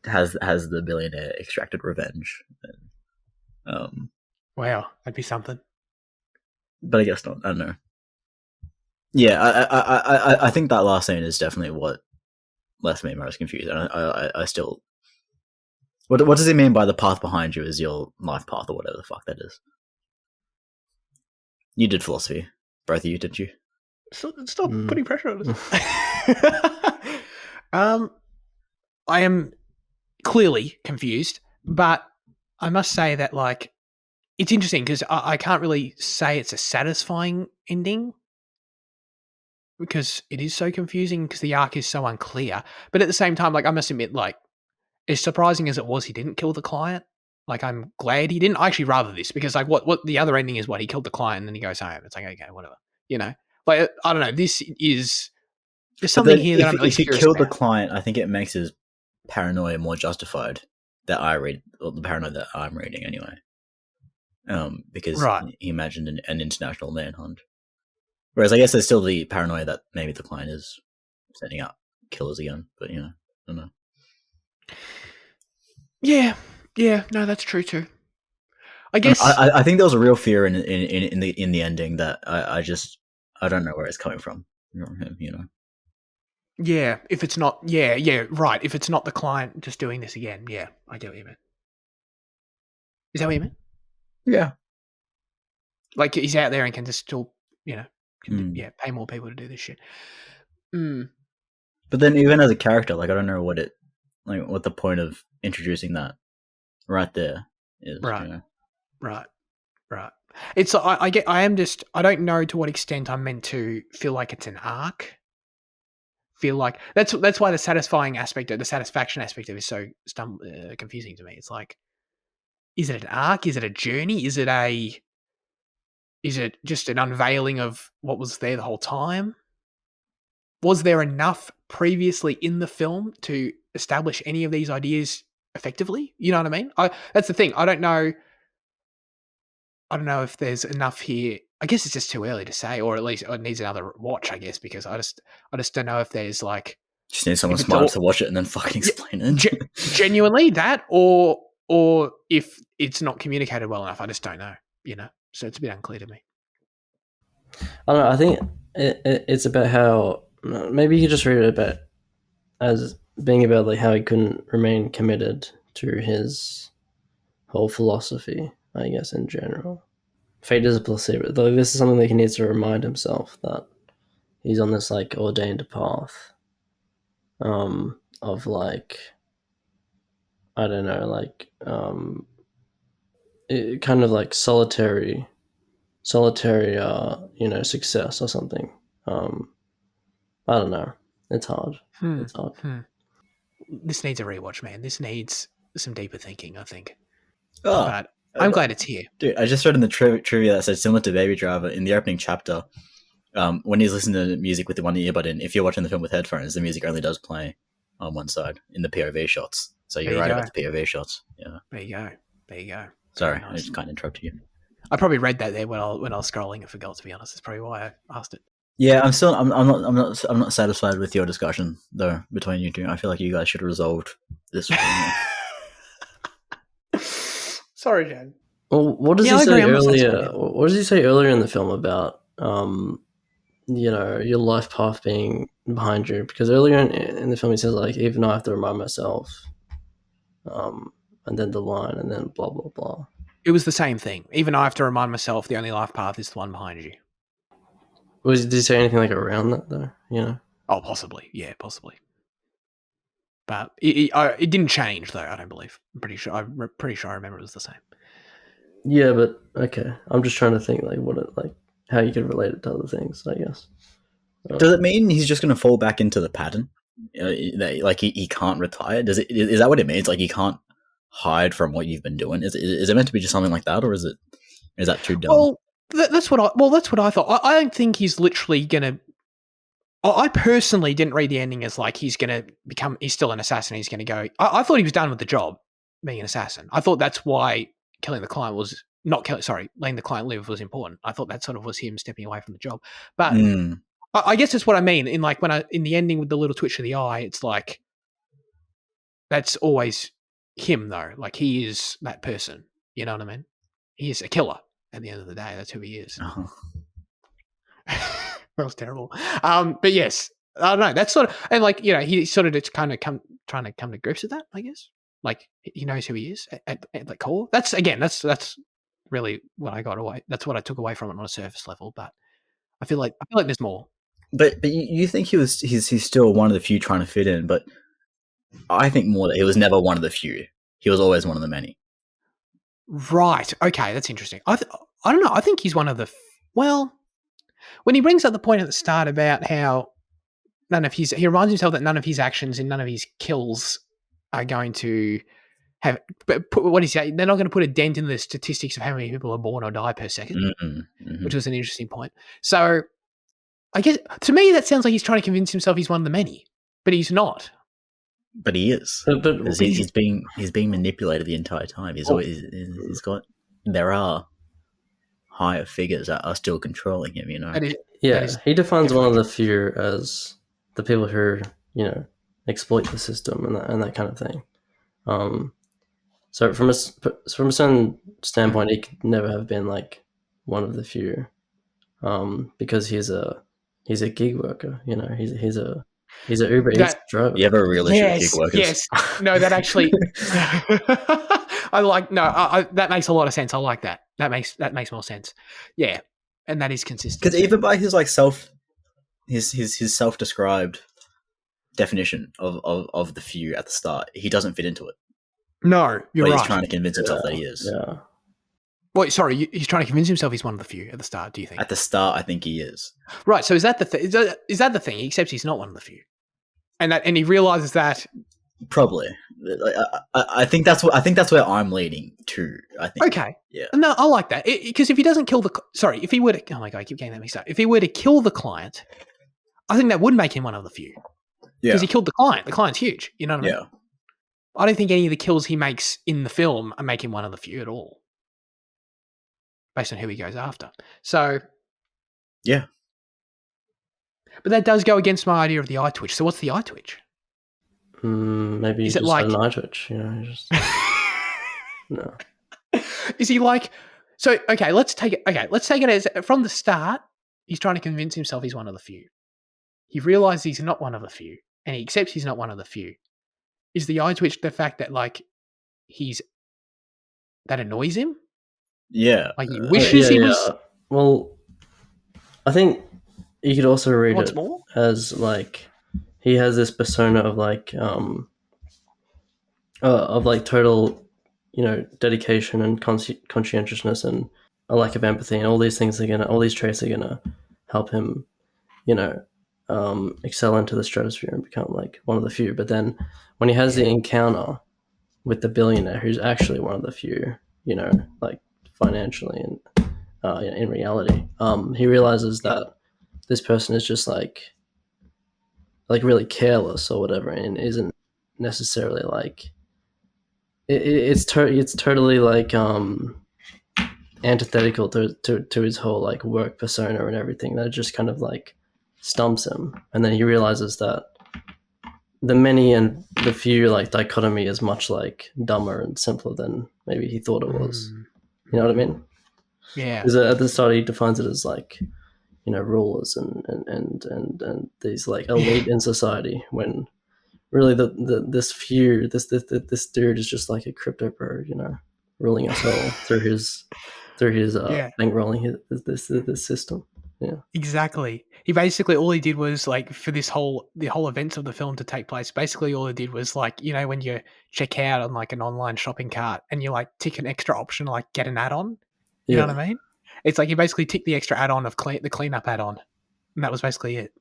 has the billionaire extracted revenge? Wow, that'd be something. But I guess not. I don't know. Yeah, I think that last scene is definitely what left me most confused. And I still, what does he mean by the path behind you is your life path or whatever the fuck that is? You did philosophy, both of you, didn't you? Stop putting pressure on us. I am clearly confused, but I must say that like it's interesting because I can't really say it's a satisfying ending because it is so confusing because the arc is so unclear. But at the same time, like I must admit, like as surprising as it was, he didn't kill the client. Like I'm glad he didn't. I actually rather this because like what the other ending is, what he killed the client and then he goes home. It's like okay, whatever, you know. Like I don't know. There's something here that I'm really if he killed the client, I think it makes his paranoia more justified. That I read, or the paranoia that I'm reading anyway. Because he imagined an international manhunt. Whereas I guess there's still the paranoia that maybe the client is setting up killers again, but you know, I don't know. Yeah, no, that's true too. I guess I think there was a real fear in the ending that I don't know where it's coming from him, you know. Yeah, if it's not, right. If it's not the client just doing this again, yeah, I get what you mean. Is that what you mean? Yeah, like he's out there and can just still, you know, pay more people to do this shit. But then, even as a character, like I don't know what the point of introducing that right there is. Right, you know? right. It's I don't know to what extent I'm meant to feel like it's an arc. Feel like that's why the satisfaction aspect of it is so confusing to me. It's like, is it an arc? Is it a journey? Is it just an unveiling of what was there the whole time? Was there enough previously in the film to establish any of these ideas effectively? You know what I mean? That's the thing. I don't know if there's enough here. I guess it's just too early to say, or at least it needs another watch, I guess, because I just don't know if there's like, Just need someone smart to watch it and then fucking explain it. Genuinely that, or if it's not communicated well enough. I just don't know, so it's a bit unclear to me. I don't know. I think it's about how maybe you could just read it about as being about like how he couldn't remain committed to his whole philosophy, I guess, in general. Fate is a placebo. Though this is something that he needs to remind himself that he's on this like ordained path of like, I don't know, like kind of like solitary success or something. I don't know. It's hard. It's hard. This needs a rewatch, man. This needs some deeper thinking, I think. Oh, but I'm glad it's here. Dude, I just read in the trivia that said similar to Baby Driver in the opening chapter, when he's listening to music with the one earbud in, if you're watching the film with headphones, the music only does play on one side in the POV shots. So you're right about the POV shots. Yeah. There you go. Sorry, nice. I just kind of interrupted you. I probably read that there when I was scrolling and forgot, to be honest. That's probably why I asked it. Yeah, I'm not satisfied with your discussion though between you two. I feel like you guys should have resolved this. Sorry, Jan. Well, what does he say earlier? What does he say earlier in the film about your life path being behind you? Because earlier in the film he says like, even I have to remind myself, and then the line, and then blah blah blah. It was the same thing. Even I have to remind myself the only life path is the one behind you. Did he say anything like around that though? Oh, possibly. Yeah, possibly. But it didn't change though. I don't believe. I'm pretty sure I remember it was the same. Yeah, but okay. I'm just trying to think like how you could relate it to other things, I guess. Does it mean he's just going to fall back into the pattern? Like he can't retire? Is that what it means? Like he can't hide from what you've been doing? Is it meant to be just something like that, or is that too dumb? Well, that's what I thought. I don't think he's literally gonna. I personally didn't read the ending as like he's gonna become. He's still an assassin. He's gonna go. I thought he was done with the job, being an assassin. I thought that's why killing the client was not killing. Sorry, letting the client live was important. I thought that sort of was him stepping away from the job. But I guess that's what I mean. In like in the ending with the little twitch of the eye, it's like that's always him though. Like he is that person. You know what I mean? He is a killer. At the end of the day, that's who he is. Uh-huh. That was terrible. But yes, I don't know. That's sort of, and like, he sort of just kind of trying to come to grips with that, I guess. Like he knows who he is at the core. That's really what I got away. That's what I took away from it on a surface level. But I feel like there's more. But you think he's still one of the few trying to fit in, but I think more that he was never one of the few. He was always one of the many. Right. Okay, that's interesting. I don't know. I think he's one of the when he brings up the point at the start about how he reminds himself that none of his actions and none of his kills are going to have. What is that? They're not going to put a dent in the statistics of how many people are born or die per second, which was an interesting point. So, I guess to me that sounds like he's trying to convince himself he's one of the many, but he's not. But he is. But he's being manipulated the entire time. There are higher figures that are still controlling him. He defines one of the few as the people who exploit the system and that kind of thing. So from a certain standpoint, he could never have been like one of the few, because he's a gig worker. He's an Uber Eats driver. You ever really gig workers? Yes. No, that actually. That makes a lot of sense. I like that. That makes more sense. Yeah, and that is consistent. Because even by his like his self-described definition of the few at the start, he doesn't fit into it. No, you're right. He's trying to convince himself that he is. Yeah. Wait, sorry, he's trying to convince himself he's one of the few at the start. Do you think? At the start, I think he is. Right. So is that the is that the thing? He accepts he's not one of the few, and he realizes that. Probably. I think that's where I'm leading to. I think. Okay. Yeah. No, I like that because if he doesn't kill if he were to, oh my god, I keep getting that mixed up. If he were to kill the client, I think that would make him one of the few. Yeah. Because he killed the client. The client's huge. You know what I mean? Yeah. I don't think any of the kills he makes in the film make him one of the few at all, based on who he goes after. So. Yeah. But that does go against my idea of the eye twitch. So what's the eye twitch? Maybe is you it just like had an eye twitch, you know? Just... No. Is he like? So okay, let's take it. Okay, let's take it as from the start. He's trying to convince himself he's one of the few. He realizes he's not one of the few, and he accepts he's not one of the few. Is the eye twitch the fact that like that annoys him? Yeah. Like he wishes he was. Well, I think you could also read What's it more? as like he has this persona of like total, you know, dedication and conscientiousness and a lack of empathy, and all these traits are gonna help him, you know, excel into the stratosphere and become like one of the few. But then when he has the encounter with the billionaire, who's actually one of the few, you know, like financially and in reality, he realizes that this person is just like really careless or whatever, and isn't necessarily like it's totally like antithetical to his whole like work persona and everything. That just kind of like stumps him, and then he realizes that the many and the few like dichotomy is much like dumber and simpler than maybe he thought it was. You know what I mean? Yeah. Because at the start he defines it as like, you know, rulers and these like elite in society, when really this dude is just like a crypto bro, you know, ruling us all through his bankrolling this system. Yeah, exactly. He basically all he did was like for the whole events of the film to take place. Basically, all he did was like, you know, when you check out on like an online shopping cart and you like tick an extra option like get an add-on. You know what I mean? It's like he basically ticked the extra add-on of the cleanup add-on, and that was basically it.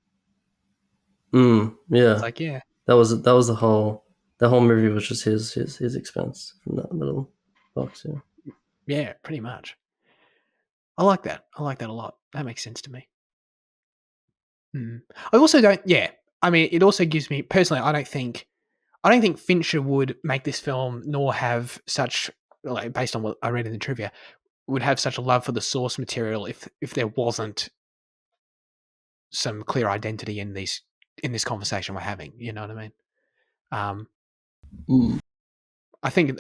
Yeah. It's like that was the whole movie was just his expense from that little box. Yeah, pretty much. I like that. I like that a lot. That makes sense to me. I also don't. Yeah, I mean, it also gives me personally. I don't think Fincher would make this film, nor have such like based on what I read in the trivia, would have such a love for the source material if there wasn't some clear identity in this conversation we're having. You know what I mean? I think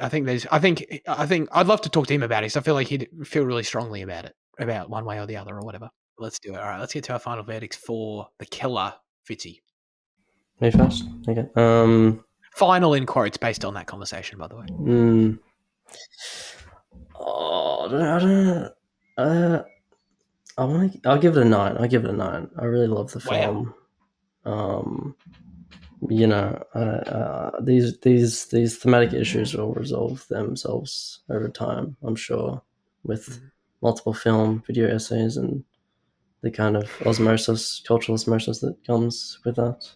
I'd love to talk to him about it. So I feel like he'd feel really strongly about it, about one way or the other or whatever. Let's do it. All right, let's get to our final verdicts for The Killer, Fitzy. Me first? Okay. Final in quotes based on that conversation, by the way. Oh, I don't know. I'll give it a 9. I really love the film. Wow. You know, these thematic issues will resolve themselves over time, I'm sure, with multiple film, video essays, and the kind of cultural osmosis that comes with that.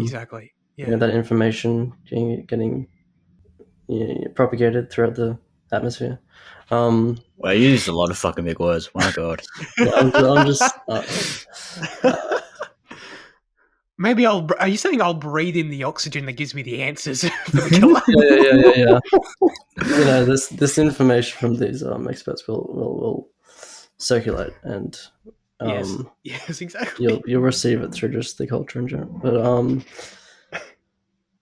Exactly. Yeah. You know, that information getting propagated throughout the atmosphere. Well, you used a lot of fucking big words. My God. I'm just. Maybe are you saying I'll breathe in the oxygen that gives me the answers for The Killer? Yeah. You know, this information from these experts will circulate, and yes, exactly. you'll receive it through just the culture in general. But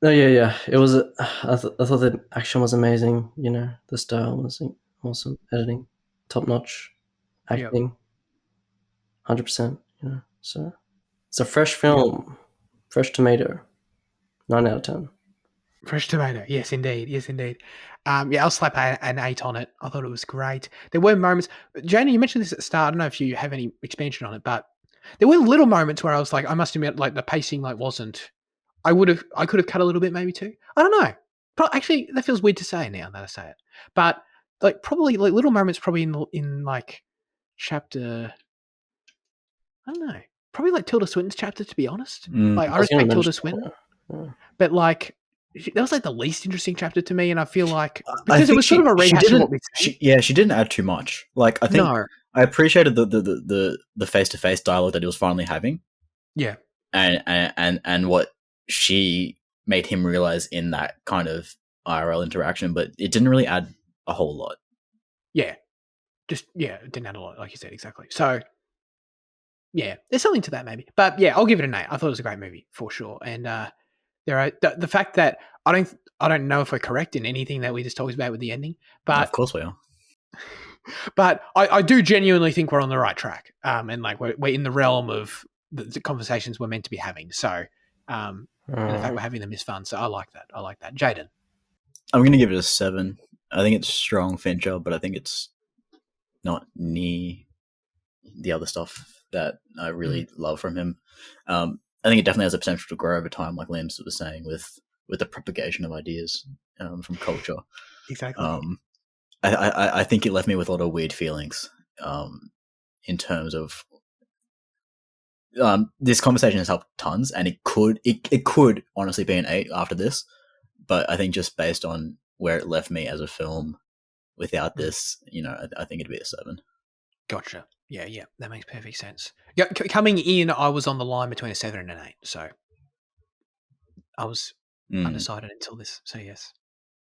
no, yeah. It was. I thought the action was amazing. You know, the style was awesome. Editing, top notch. Acting, 100%. You know, so it's a fresh film, fresh tomato. 9 out of 10. Fresh tomato. Yes, indeed. I'll slap an 8 on it. I thought it was great. There were moments. Jana, you mentioned this at the start. I don't know if you have any expansion on it, but there were little moments where I was like, I must admit, like the pacing, like wasn't. I could have cut a little bit, maybe too. I don't know. But actually, that feels weird to say now that I say it. But like probably like little moments probably in like chapter, I don't know, probably like Tilda Swinton's chapter, to be honest. Like I was gonna respect Tilda mention Swinton, that. but like that was like the least interesting chapter to me, and I feel like I because it think was sort of a rehash of what we said. she didn't add too much. Like I think No, I appreciated the face-to-face dialogue that he was finally having, yeah, and what she made him realize in that kind of IRL interaction, but it didn't really add a whole lot. yeah, it didn't add a lot, like you said, exactly. So yeah, there's something to that maybe, but yeah, I'll give it an 8. I thought it was a great movie for sure, and there are the fact that I don't know if we're correct in anything that we just talked about with the ending, but Of course we are. but I do genuinely think we're on the right track, and like we're in the realm of the conversations we're meant to be having. So, and the fact we're having them is fun. So I like that. Jaden, I'm going to give it a 7. I think it's strong Fincher, but I think it's not near the other stuff that I really love from him. I think it definitely has the potential to grow over time, like Liam was saying, with the propagation of ideas from culture. exactly. I think it left me with a lot of weird feelings in terms of this conversation has helped tons, and it could honestly be an 8 after this, but I think just based on where it left me as a film without this, I think it'd be a 7. Gotcha. Yeah, that makes perfect sense. Yeah, coming in, I was on the line between a 7 and an 8, so I was undecided until this. So yes.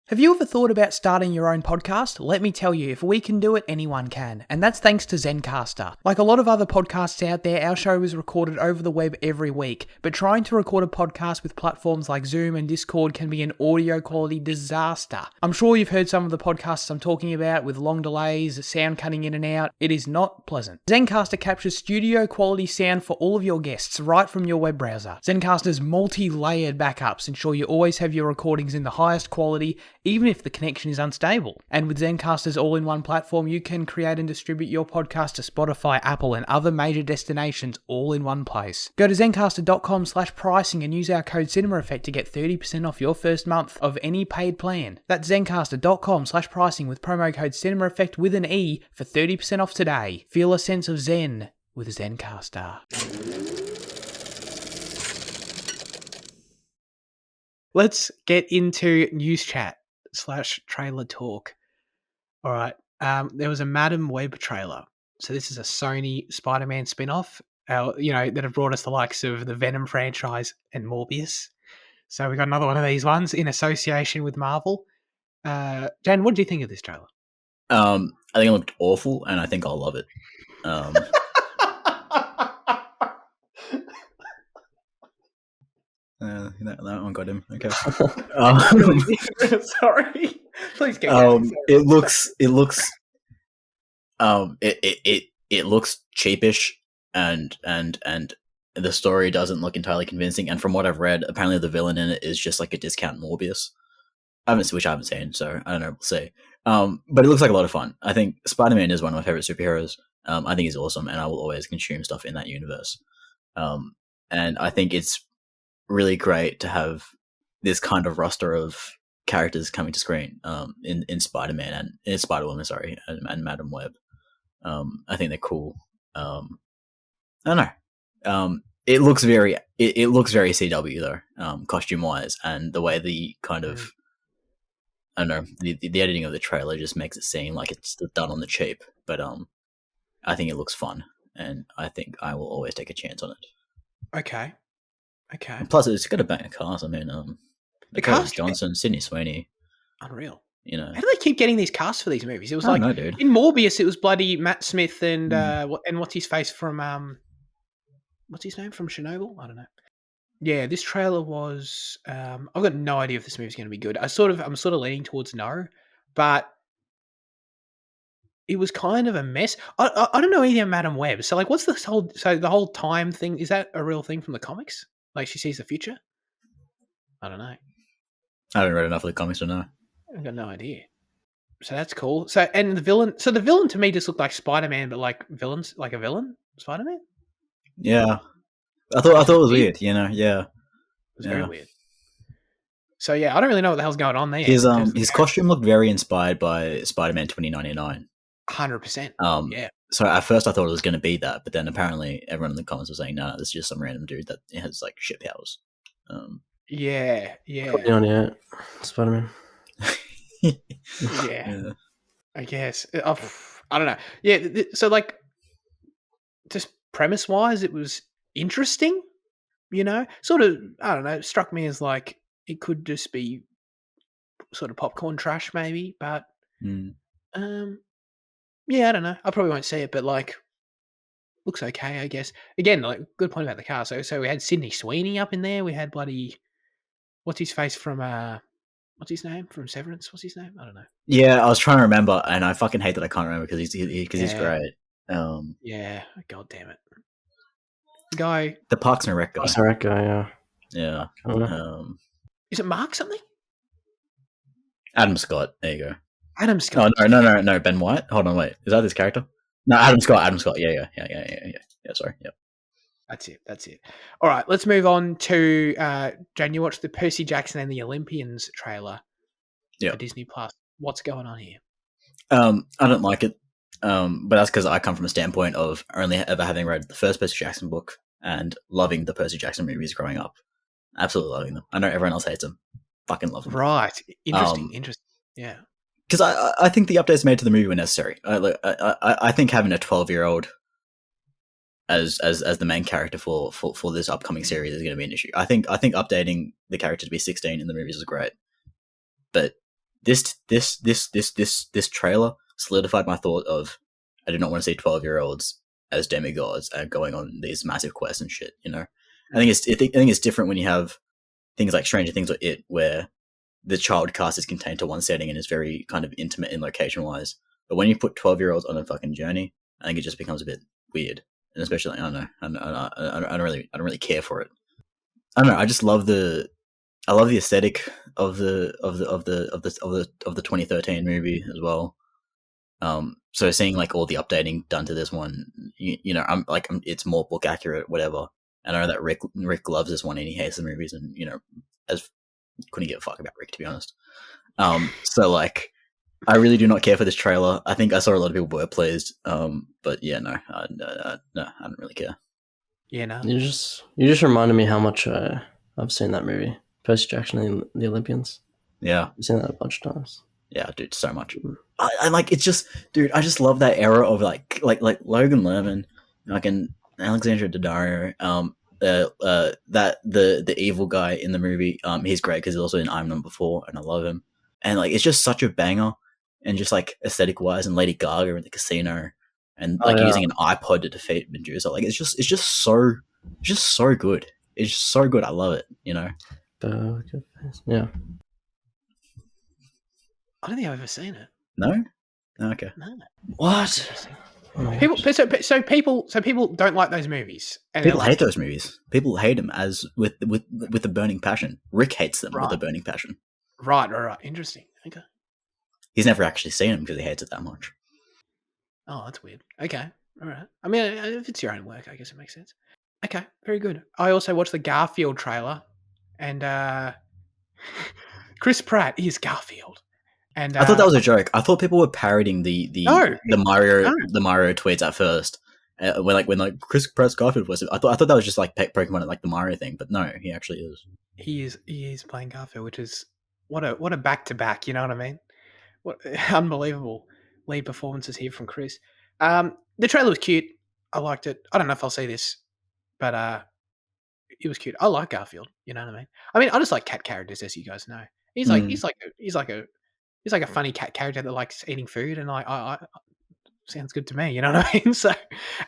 Have you ever thought about starting your own podcast? Let me tell you, if we can do it, anyone can. And that's thanks to Zencaster. Like a lot of other podcasts out there, our show is recorded over the web every week. But trying to record a podcast with platforms like Zoom and Discord can be an audio quality disaster. I'm sure you've heard some of the podcasts I'm talking about with long delays, sound cutting in and out. It is not pleasant. Zencaster captures studio quality sound for all of your guests right from your web browser. Zencaster's multi-layered backups ensure you always have your recordings in the highest quality, even if the connection is unstable. And with Zencaster's all-in-one platform, you can create and distribute your podcast to Spotify, Apple, and other major destinations all in one place. Go to Zencaster.com/pricing and use our code CinemaEffect to get 30% off your first month of any paid plan. That's Zencaster.com/pricing with promo code CinemaEffect with an E for 30% off today. Feel a sense of Zen with Zencaster. Let's get into news chat / trailer talk. All right. There was a Madam Web trailer. So this is a Sony Spider-Man spin-off, that have brought us the likes of the Venom franchise and Morbius. So we got another one of these ones in association with Marvel. Jan, what did you think of this trailer? I think it looked awful, and I think I'll love it. That one got him. Okay. Sorry. Please get going. It looks it looks cheapish, and the story doesn't look entirely convincing. And from what I've read, apparently the villain in it is just like a discount Morbius. Which I haven't seen, so I don't know. We'll see. But it looks like a lot of fun. I think Spider-Man is one of my favorite superheroes. I think he's awesome, and I will always consume stuff in that universe. And I think it's really great to have this kind of roster of characters coming to screen in Spider-Man and in Spider-Woman, and Madam Web. I think they're cool. I don't know. It looks very CW though, costume wise, and the way the kind of I don't know, the editing of the trailer just makes it seem like it's done on the cheap. But I think it looks fun, and I think I will always take a chance on it. Okay. Plus, it's got a banger cast. I mean, the cast: Johnson, Sydney Sweeney. Unreal. How do they keep getting these casts for these movies? It was like dude. In Morbius, it was bloody Matt Smith and what's his face from what's his name from Chernobyl? I don't know. Yeah, this trailer was. I've got no idea if this movie's going to be good. I'm sort of leaning towards no, but it was kind of a mess. I don't know anything about Madam Web. So like, what's this whole? So the whole time thing, is that a real thing from the comics? Like she sees the future? I don't know. I haven't read enough of the comics to know. I've got no idea. So that's cool. So and the villain. So the villain to me just looked like Spider-Man, but like villains, like a villain, Spider-Man. Yeah, I thought it was weird. Yeah, it was very weird. So yeah, I don't really know what the hell's going on there. His costume looked very inspired by Spider-Man 2099. 100%. Yeah. So at first I thought it was going to be that, but then apparently everyone in the comments was saying, no, this is just some random dude that has like shit powers. Yeah. 2098 Spider-Man. Yeah. I guess. I don't know. Yeah. So like, just premise-wise, it was interesting. You know, sort of. I don't know. It struck me as like it could just be sort of popcorn trash, maybe. But yeah, I don't know. I probably won't see it, but like, looks okay, I guess. Again, like, good point about the car. So we had Sydney Sweeney up in there. We had bloody what's his face from what's his name from Severance? What's his name? I don't know. Yeah, I was trying to remember, and I fucking hate that I can't remember because he's great. Yeah, god damn it. The guy, the Parks and Rec guy. Parks and Rec guy, yeah. Is it Mark something? Adam Scott. There you go. Adam Scott. Oh, no. Ben White. Hold on, wait. Is that his character? No, Adam Scott. Yeah. Sorry. Yep. That's it. All right, let's move on to Jane. You watched the Percy Jackson and the Olympians trailer. Yeah. For Disney Plus. What's going on here? I don't like it. But that's because I come from a standpoint of only ever having read the first Percy Jackson book and loving the Percy Jackson movies growing up. Absolutely loving them. I know everyone else hates them. Fucking love them. Right. Interesting. Yeah. Because I think the updates made to the movie were necessary. I think having a 12-year-old as the main character for this upcoming series is going to be an issue. I think updating the character to be 16 in the movies is great, but this trailer solidified my thought of I do not want to see 12-year-olds as demigods and going on these massive quests and shit. You know, I think it's different when you have things like Stranger Things or It, where the child cast is contained to one setting and is very kind of intimate in location wise. But when you put 12-year-olds on a fucking journey, I think it just becomes a bit weird. And especially, I don't know, I don't really care for it. I don't know. I just love the aesthetic of the 2013 movie as well. So seeing like all the updating done to this one, you know, it's more book accurate, whatever. And I know that Rick loves this one and he hates the movies, and you know, couldn't give a fuck about Rick, to be honest. So like, I really do not care for this trailer. I think I saw a lot of people were pleased. But yeah, no, I don't really care. Yeah, no. You just reminded me how much I've seen that movie, Percy Jackson and the Olympians. Yeah, I've seen that a bunch of times. Yeah, dude, so much. I like it's just, dude. I just love that era of like Logan Lerman, like an Alexandra Daddario. That the evil guy in the movie. He's great because he's also in I'm Number 4, and I love him. And like, it's just such a banger, and just like aesthetic wise, and Lady Gaga in the casino, and like using an iPod to defeat Medusa. Like, it's just so good. It's just so good. I love it. You know. Yeah. I don't think I've ever seen it. No. Okay. No. What? People, so people don't like those movies. And people hate those movies. People hate them as with a burning passion. Rick hates them with a burning passion. Right. Interesting. Okay. He's never actually seen them because he hates it that much. Oh, that's weird. Okay. All right. I mean, if it's your own work, I guess it makes sense. Okay. Very good. I also watched the Garfield trailer, and Chris Pratt is Garfield. And I thought that was a joke. I thought people were parodying the Mario tweets at first. When Chris Pratt's Garfield was, I thought that was just like Pokemon, like the Mario thing, but no, he actually is. He is playing Garfield, which is what a back to back. You know what I mean? What unbelievable lead performances here from Chris. The trailer was cute. I liked it. I don't know if I'll see this, but it was cute. I like Garfield. You know what I mean? I just like cat characters, as you guys know. He's like a funny cat character that likes eating food, and I sounds good to me. You know what I mean? So,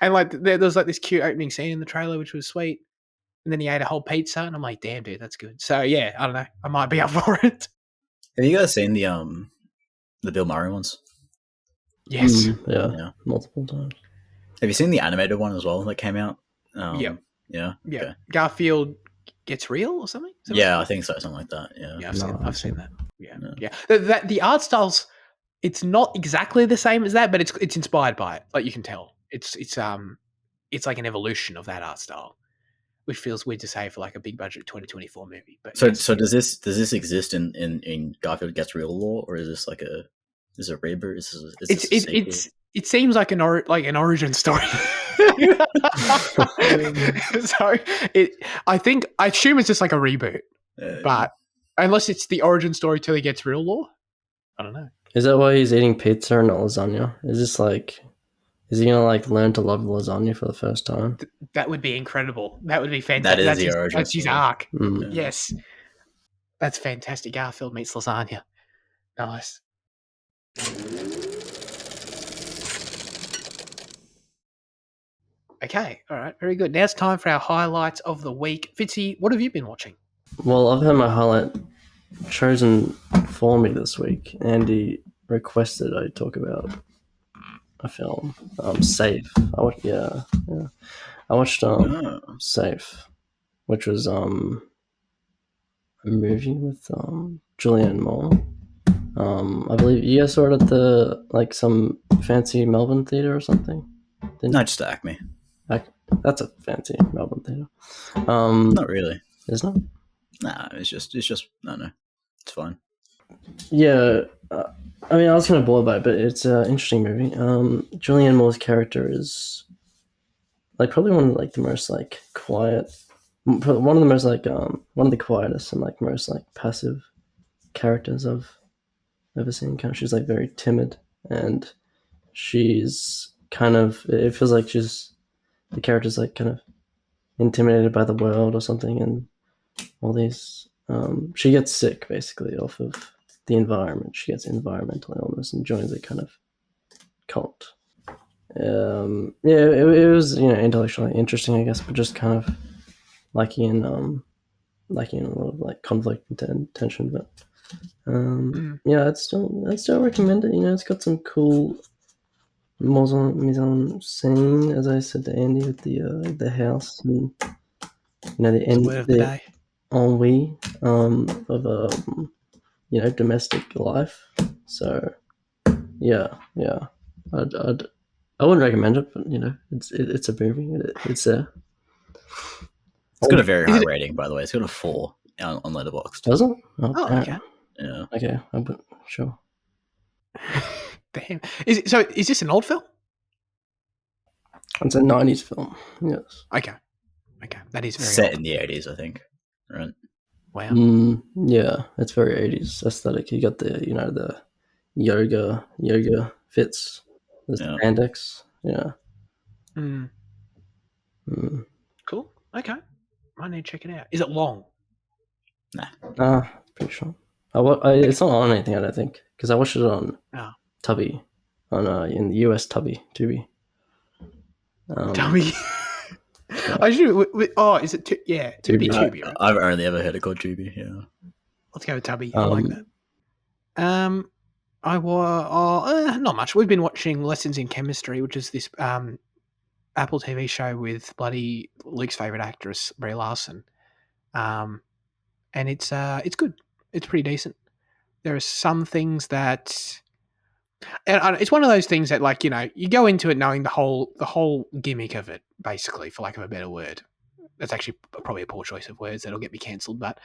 and like there was like this cute opening scene in the trailer, which was sweet. And then he ate a whole pizza, and I'm like, damn, dude, that's good. So yeah, I don't know. I might be up for it. Have you guys seen the Bill Murray ones? Yes. Yeah, multiple times. Have you seen the animated one as well that came out? Yeah. Okay. Garfield Gets Real or something? Yeah, I think so. Something like that. Yeah. I've seen that. Yeah. The art styles, it's not exactly the same as that, but it's inspired by it. Like, you can tell. It's like an evolution of that art style. which feels weird to say for like a big budget 2024 movie. But So yes. so does this exist in Garfield Gets Real lore, or is this like a reboot? Is this a sequel? It seems like an origin story. So I assume it's just like a reboot, but unless it's the origin story till he gets real lore, I don't know. Is that why he's eating pizza and not lasagna? Is he gonna like learn to love lasagna for the first time? That would be incredible. That would be fantastic. That is that's his story. arc. Mm. Yes, that's fantastic. Garfield meets lasagna. Nice. Okay, all right, very good. Now it's time for our highlights of the week. Fitzy, what have you been watching? Well, I've had my highlight chosen for me this week. Andy requested I talk about a film, Safe. I watched Safe, which was a movie with Julianne Moore. I believe you guys saw it at the some fancy Melbourne theater or something. No, just Acme. That's a fancy Melbourne theater. Not really. Isn't it? Nah, it's just no, it's fine. Yeah, I mean, I was kind of bored by it, but it's an interesting movie. Julianne Moore's character is probably one of the most quiet, one of the most one of the quietest and most passive characters I've ever seen. She's very timid, and she's it feels like the character's kind of intimidated by the world or something, and all these she gets sick basically off of the environment. She gets environmental illness and joins a kind of cult. It was intellectually interesting, I guess, but just kind of lacking in a lot of conflict and tension. But I'd still recommend it. It's got some cool mise en scene, as I said to Andy, with the house and the end Word of the day. ennui of domestic life. So I wouldn't recommend it, but it's a movie. It's there. It's got a very high rating, by the way. It's got a 4 on Letterboxd. Does it? Oh, okay. Yeah. Okay, I'm sure. Damn. Is this an old film? It's a 90s film. Yes. Okay. That is very set old. in the 80s, I think. Right. Wow. Yeah, it's very 80s aesthetic. You got the yoga fits, the spandex. Yeah. Cool. Okay. I need to check it out. Is it long? Nah. Pretty sure. It's not on anything, I don't think, because I watched it on Tubi, in the US Tubi. Tubi. I should. Is it? Tubi. Right? I've only ever heard it called Tubi. Yeah. Let's go with Tubi. I like that. Not much. We've been watching Lessons in Chemistry, which is this Apple TV show with bloody Luke's favorite actress Brie Larson, and it's good. It's pretty decent. There are some things that, and it's one of those things that you go into it knowing the whole gimmick of it, basically, for lack of a better word. That's actually probably a poor choice of words that'll get me cancelled, but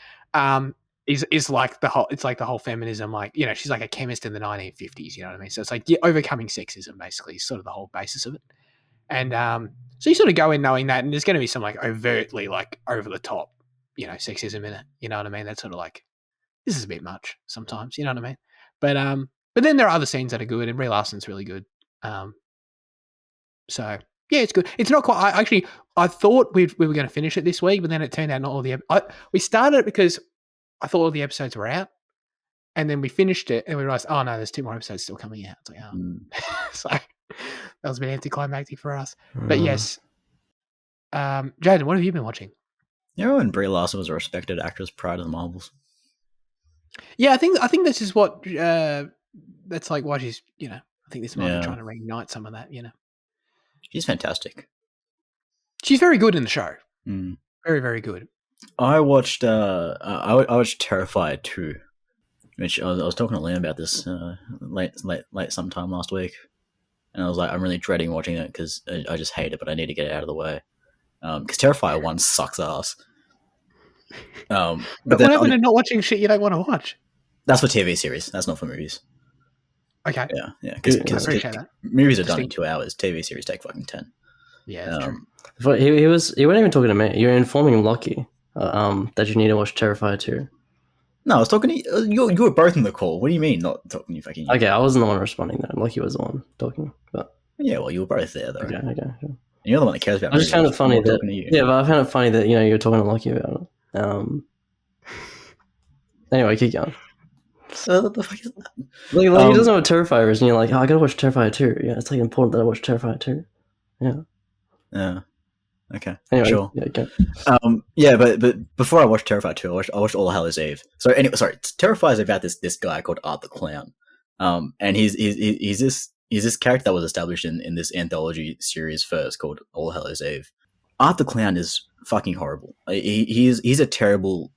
is like the whole feminism, she's like a chemist in the 1950s, you know what I mean? So it's overcoming sexism, basically, is sort of the whole basis of it. And so you sort of go in knowing that, and there's going to be some overtly over the top, sexism in it. You know what I mean? That's sort of this is a bit much sometimes. You know what I mean? But then there are other scenes that are good, and Brie Larson's really good. So yeah, it's good. It's not quite. I thought we were going to finish it this week, but then it turned out not all the. We started it because I thought all the episodes were out, and then we finished it, and we realized, oh no, there's 2 more episodes still coming out. It's like, oh, so that was a bit anticlimactic for us. But yes, Jaden, what have you been watching? When Brie Larson was a respected actress prior to the Marvels. Yeah, I think this is what that's why she's I think this might be trying to reignite some of that. She's fantastic. She's very good in the show. Very, very good. I watched I watched Terrified 2, which I was talking to Liam about this late sometime last week, and I was like, I'm really dreading watching it because I just hate it, but I need to get it out of the way. because Terrifier 1 sucks ass. But then what happened to not watching shit you don't want to watch? that's for TV series. That's not for movies. Okay. Yeah. I Because appreciate that. movies are done in 2 hours. TV series take fucking 10. Yeah, that's true. But he wasn't even talking to me. You were informing Lockie that you need to watch Terrifier 2. No, I was talking to you. You were both in the call. What do you mean not talking to you fucking? Okay, I wasn't the one responding though. Lockie was the one talking. But yeah, well, you were both there though. okay. Sure. And you're the one that cares about. I just found it funny that yeah, but I found it funny that you were talking to Lockie about it. Anyway, keep going. What the fuck is that? Like he doesn't know what Terrifier is, and you're like, oh, I gotta watch Terrifier 2. Yeah, it's like important that I watch Terrifier 2. Yeah. Yeah. Okay. Anyway, sure. Yeah. Okay. Yeah, but before I watched Terrifier 2, I watched All Hallows Eve. So anyway, sorry, Terrifier is about this guy called Art the Clown. And he's this character that was established in this anthology series first called All Hallows Eve. Art the Clown is fucking horrible. He's a terrible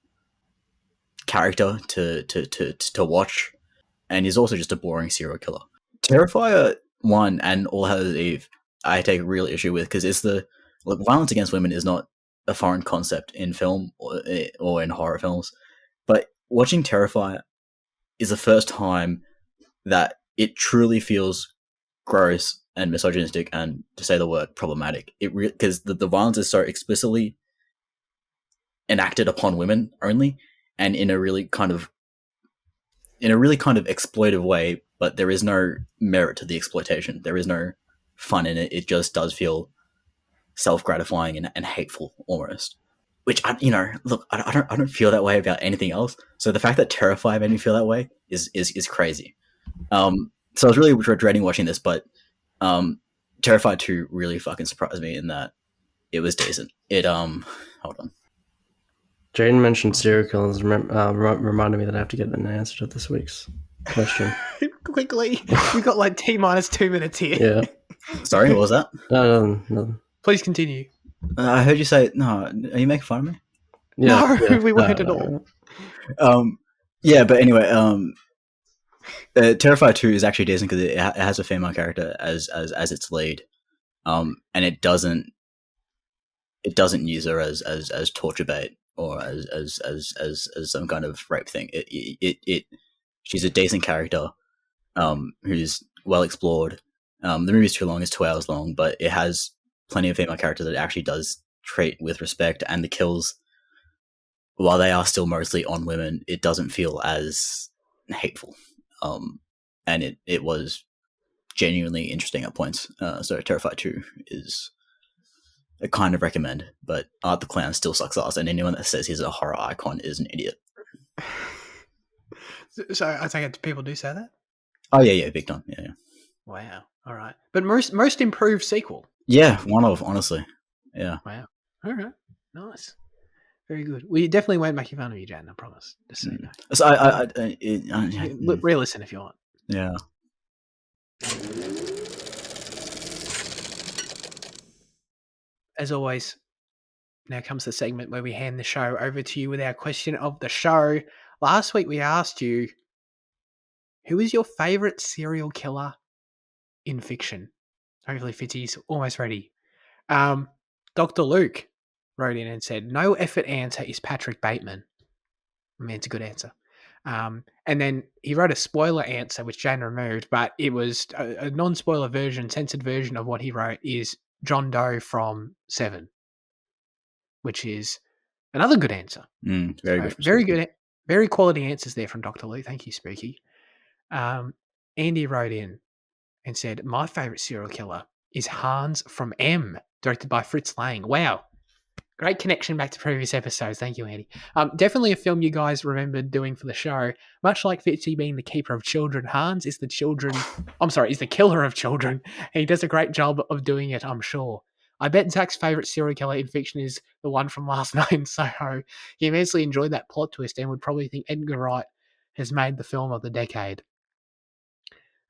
character to watch, and he's also just a boring serial killer. Terrifier 1 and All Hallows Eve I take real issue with because it's violence against women is not a foreign concept in film or in horror films, but watching Terrifier is the first time that it truly feels gross and misogynistic and, to say the word, problematic. Because the violence is so explicitly enacted upon women only, and in a really kind of exploitive way, but there is no merit to the exploitation. There is no fun in it. It just does feel self-gratifying and hateful almost. Which I don't feel that way about anything else. So the fact that Terrifier made me feel that way is crazy. So I was really dreading watching this, but Terrifier 2 really fucking surprised me in that it was decent. Hold on. Jaden mentioned serial killers. Reminded me that I have to get an answer to this week's question. Quickly, we've got like T-2 minutes here. Yeah. Sorry, what was that? No. Please continue. I heard you say no. Are you making fun of me? Yeah, no, we weren't at all. Yeah, but anyway, Terrifier 2 is actually decent because it has a female character as its lead, and it doesn't use her as torture bait or as some kind of rape thing. She's a decent character, who's well explored. The movie's too long; it's 2 hours long, but it has plenty of female characters that it actually does treat with respect, and the kills, while they are still mostly on women, it doesn't feel as hateful. And it was genuinely interesting at points. So Terrifier 2 is a kind of recommend, but Art the Clown still sucks ass, and anyone that says he's a horror icon is an idiot. So I take it people do say that? Oh yeah, big time. Yeah. Wow. All right. But most improved sequel. Yeah, one of, honestly. Yeah. Wow. All right. Nice. Very good. We definitely won't make fun of you, Jan, I promise. Just so you know. So re-listen if you want. Yeah. As always, now comes the segment where we hand the show over to you with our question of the show. Last week we asked you, who is your favourite serial killer in fiction? Hopefully Fitzy's almost ready. Dr. Luke wrote in and said, no effort answer is Patrick Bateman. I mean, it's a good answer. And then he wrote a spoiler answer, which Jane removed, but it was a non-spoiler version, censored version of what he wrote is John Doe from Seven, which is another good answer. Very good. Very quality answers there from Dr. Luke. Thank you, Spooky. Andy wrote in and said, my favourite serial killer is Hans from M, directed by Fritz Lang. Wow. Great connection back to previous episodes. Thank you, Andy. Definitely a film you guys remembered doing for the show. Much like Fitzy being the keeper of children, Hans is the killer of children. He does a great job of doing it, I'm sure. I bet Zach's favourite serial killer in fiction is the one from Last Night in Soho. He immensely enjoyed that plot twist and would probably think Edgar Wright has made the film of the decade.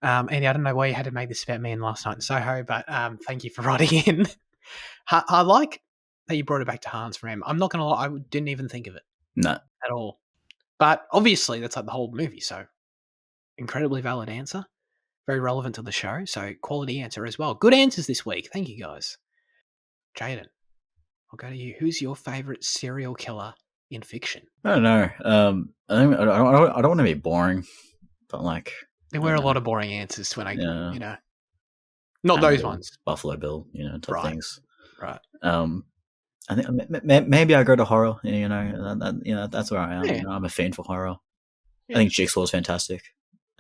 Andy, I don't know why you had to make this about me and Last Night in Soho, but thank you for writing in. I like that you brought it back to Hans from M. I'm not going to lie, I didn't even think of it. No. At all. But obviously, that's like the whole movie, so incredibly valid answer. Very relevant to the show, so quality answer as well. Good answers this week. Thank you, guys. Jaden, I'll go to you. Who's your favorite serial killer in fiction? I don't know. I don't want to be boring, but like There were a lot of boring answers when yeah. not those Hannibal, ones. Buffalo Bill, type things. Right. I think maybe I go to horror. That's where I am. Yeah. I'm a fan for horror. Yeah. I think Jigsaw is fantastic.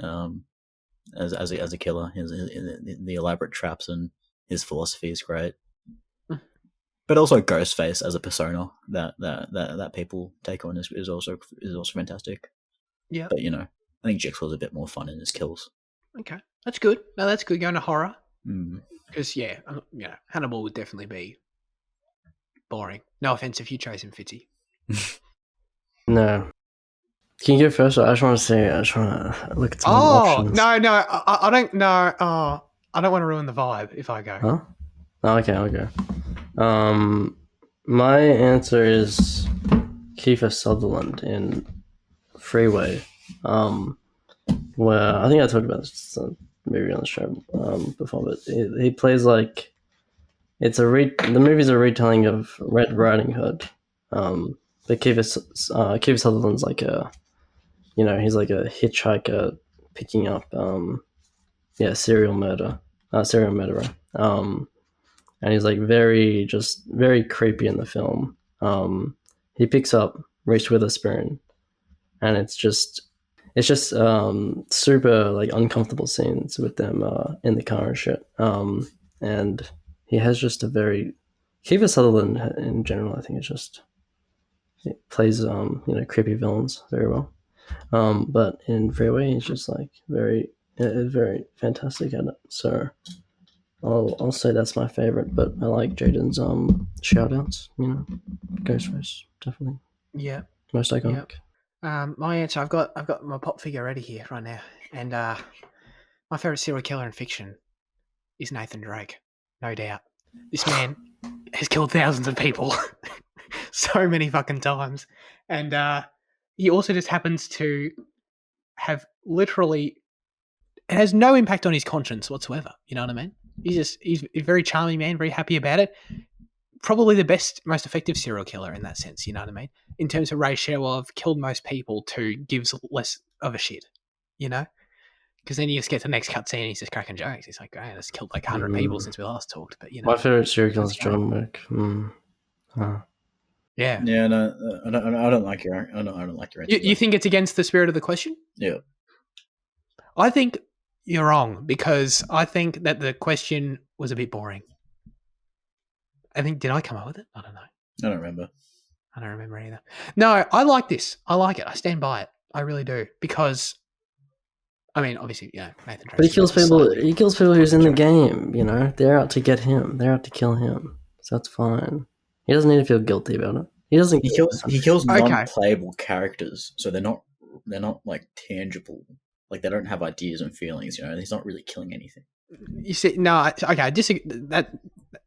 As a killer, the elaborate traps and his philosophy is great. But also Ghostface as a persona that people take on is also fantastic. Yeah. But I think Jigsaw's a bit more fun in his kills. Okay, that's good. No, that's good. Going to horror Mm. because Hannibal would definitely be boring. No offense if you chose him, Fitzy. No. Can you go first? I just want to look at some options. No, I don't know. Oh, I don't want to ruin the vibe if I go. Huh? Oh, okay, I'll go. My answer is Kiefer Sutherland in Freeway. Where I think I talked about this movie on the show before, but he plays like the movie's a retelling of Red Riding Hood. But Kiefer Sutherland's like he's like a hitchhiker picking up serial murderer. And he's like very creepy in the film. He picks up Reese Witherspoon, and it's just super like uncomfortable scenes with them in the car and shit. And he has just a very Kiefer Sutherland in general. I think it plays creepy villains very well. But in Freeway, he's just like very fantastic at it. So I'll say that's my favorite. But I like Jaden's shout outs. Ghostface definitely. Yeah, most iconic. My answer. I've got my pop figure ready here right now, and my favorite serial killer in fiction is Nathan Drake, no doubt. This man has killed thousands of people so many fucking times, and he also just happens to have literally. It has no impact on his conscience whatsoever. You know what I mean? He's a very charming man, very happy about it. Probably the best, most effective serial killer in that sense. You know what I mean? In terms of ratio of killed most people to gives less of a shit. Because then you just get to the next cutscene and he's just cracking jokes. He's like, "Great, it's killed like 100 people since we last talked." But my favorite serial killer is John Wick. Yeah. Yeah. No, I don't like your. I don't like your answer. You think it's against the spirit of the question? Yeah. I think you're wrong because I think that the question was a bit boring. Did I come up with it? I don't know. I don't remember. I don't remember either. No, I like this. I like it. I stand by it. I really do because, obviously, Nathan Drake. But he kills people. He kills people who's in the game. They're out to get him. They're out to kill him. So that's fine. He doesn't need to feel guilty about it. He doesn't. He kills non-playable characters, so they're not like tangible. Like they don't have ideas and feelings. He's not really killing anything. You see, no, okay, I disagree. That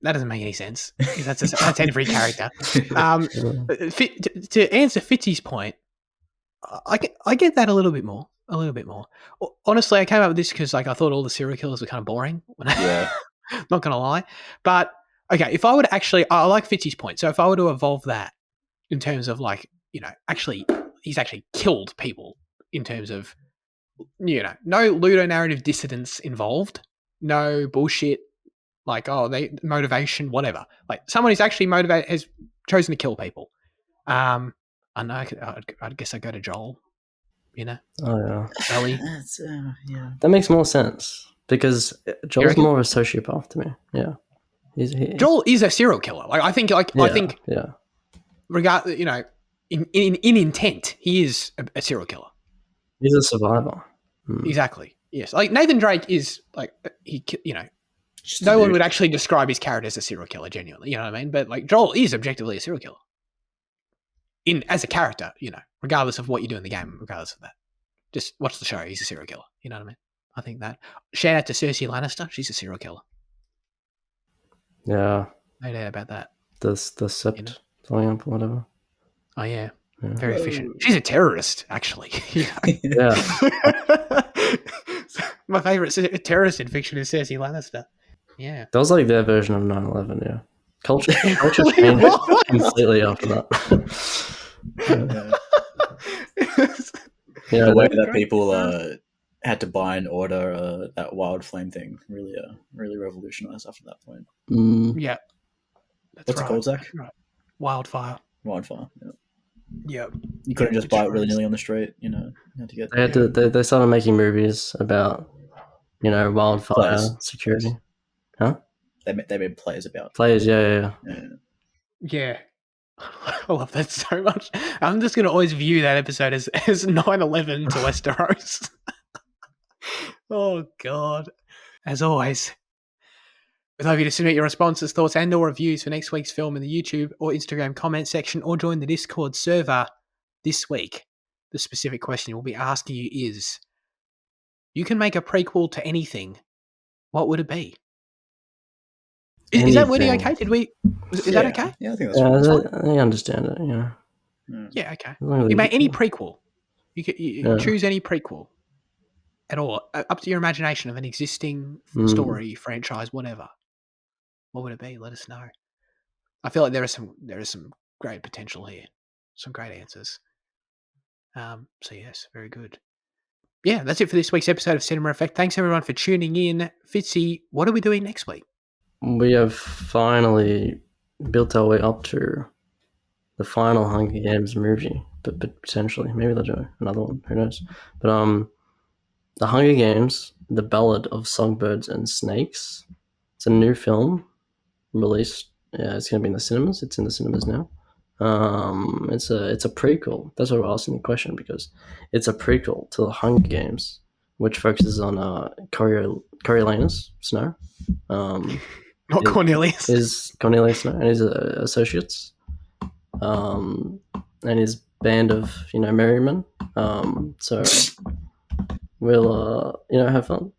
doesn't make any sense. That's every character. To answer Fitzy's point, I get that a little bit more. Honestly, I came up with this because I thought all the serial killers were kind of boring. Yeah, not gonna lie, but okay, if I would I like Fitzy's point. So if I were to evolve that in terms of he's actually killed people in terms of no ludonarrative dissidence involved. No bullshit, motivation, whatever. Like someone who's actually motivated has chosen to kill people. I know. I guess I go to Joel. Oh yeah, Ellie. Yeah. That makes more sense because Joel's more of a sociopath to me. Yeah, Joel is a serial killer. I think. Yeah. In intent, he is a serial killer. He's a survivor. Exactly. Yes. Like Nathan Drake is no one would actually describe his character as a serial killer genuinely. You know what I mean? But Joel is objectively a serial killer. As a character, regardless of what you do in the game, regardless of that. Just watch the show. He's a serial killer. You know what I mean? I think that. Shout out to Cersei Lannister. She's a serial killer. Yeah. No doubt about that. The sept flying up or whatever. Oh yeah. Very efficient. She's a terrorist, actually. Yeah. My favorite terrorist in fiction is Cersei Lannister. Yeah. That was like their version of 9/11, yeah. Culture Really? changed What? completely after that. The Yeah, way That's that great. people had to buy and order that wild flame thing really revolutionized after that point. Yeah. That's What's right. it called, Zach? That's right. Wildfire. Wildfire. Yeah. Yeah. You couldn't just buy it willy Detroit. nilly on the street. You had to get. they had to. They started making movies about wildfire Players. security. Huh? They made plays about. Players, yeah. Yeah. I love that so much. I'm just going to always view that episode as 9/11 to Westeros. Oh, God. As always, we'd love you to submit your responses, thoughts, and or reviews for next week's film in the YouTube or Instagram comment section, or join the Discord server this week. The specific question we'll be asking you is, you can make a prequel to anything. What would it be? Is that wording okay? Is that okay? Yeah, I think that's Yeah, fine. I understand it. Yeah. Yeah, okay. As long as You they- make any prequel. You Yeah. choose any prequel at all, up to your imagination of an existing story, franchise, whatever. What would it be? Let us know. I feel like there is some great potential here, some great answers. So yes, very good. Yeah, that's it for this week's episode of Cinema Effect. Thanks everyone for tuning in. Fitzy, what are we doing next week? We have finally built our way up to the final Hunger Games movie, but potentially maybe they'll do another one. Who knows? But the Hunger Games: The Ballad of Songbirds and Snakes. It's a new film released. Yeah, it's going to be in the cinemas. It's in the cinemas now. It's a prequel. That's why we're asking the question, because it's a prequel to the Hunger Games, which focuses on Coriolanus Snow. Not Cornelius. Is Cornelius Snow and his associates, and his band of merrymen. So we'll have fun.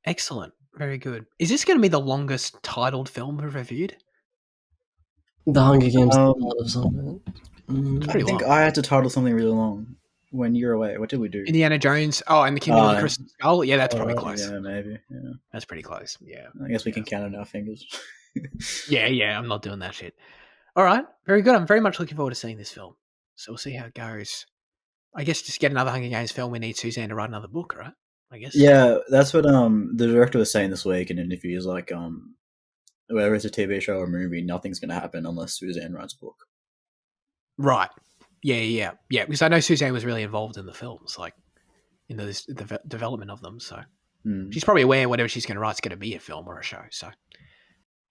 Excellent. Very good. Is this going to be the longest titled film we've reviewed? The Hunger Games. Pretty I think long. I had to title something really long when you're away. What did we do? Indiana Jones. Oh, and the Kingdom of the Crystal Skull. Yeah, that's probably close. Yeah, maybe. Yeah. That's pretty close. Yeah. I guess we can count on our fingers. Yeah. I'm not doing that shit. All right. Very good. I'm very much looking forward to seeing this film. So we'll see how it goes. I guess just get another Hunger Games film. We need Suzanne to write another book, right? I guess. Yeah, that's what the director was saying this week in interviews. Like, whether it's a TV show or a movie, nothing's going to happen unless Suzanne writes a book. Right. Yeah. Because I know Suzanne was really involved in the films, like in the development of them. So she's probably aware whatever she's going to write is going to be a film or a show. So,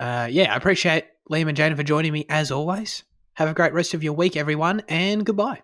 I appreciate Liam and Jana for joining me as always. Have a great rest of your week, everyone, and goodbye.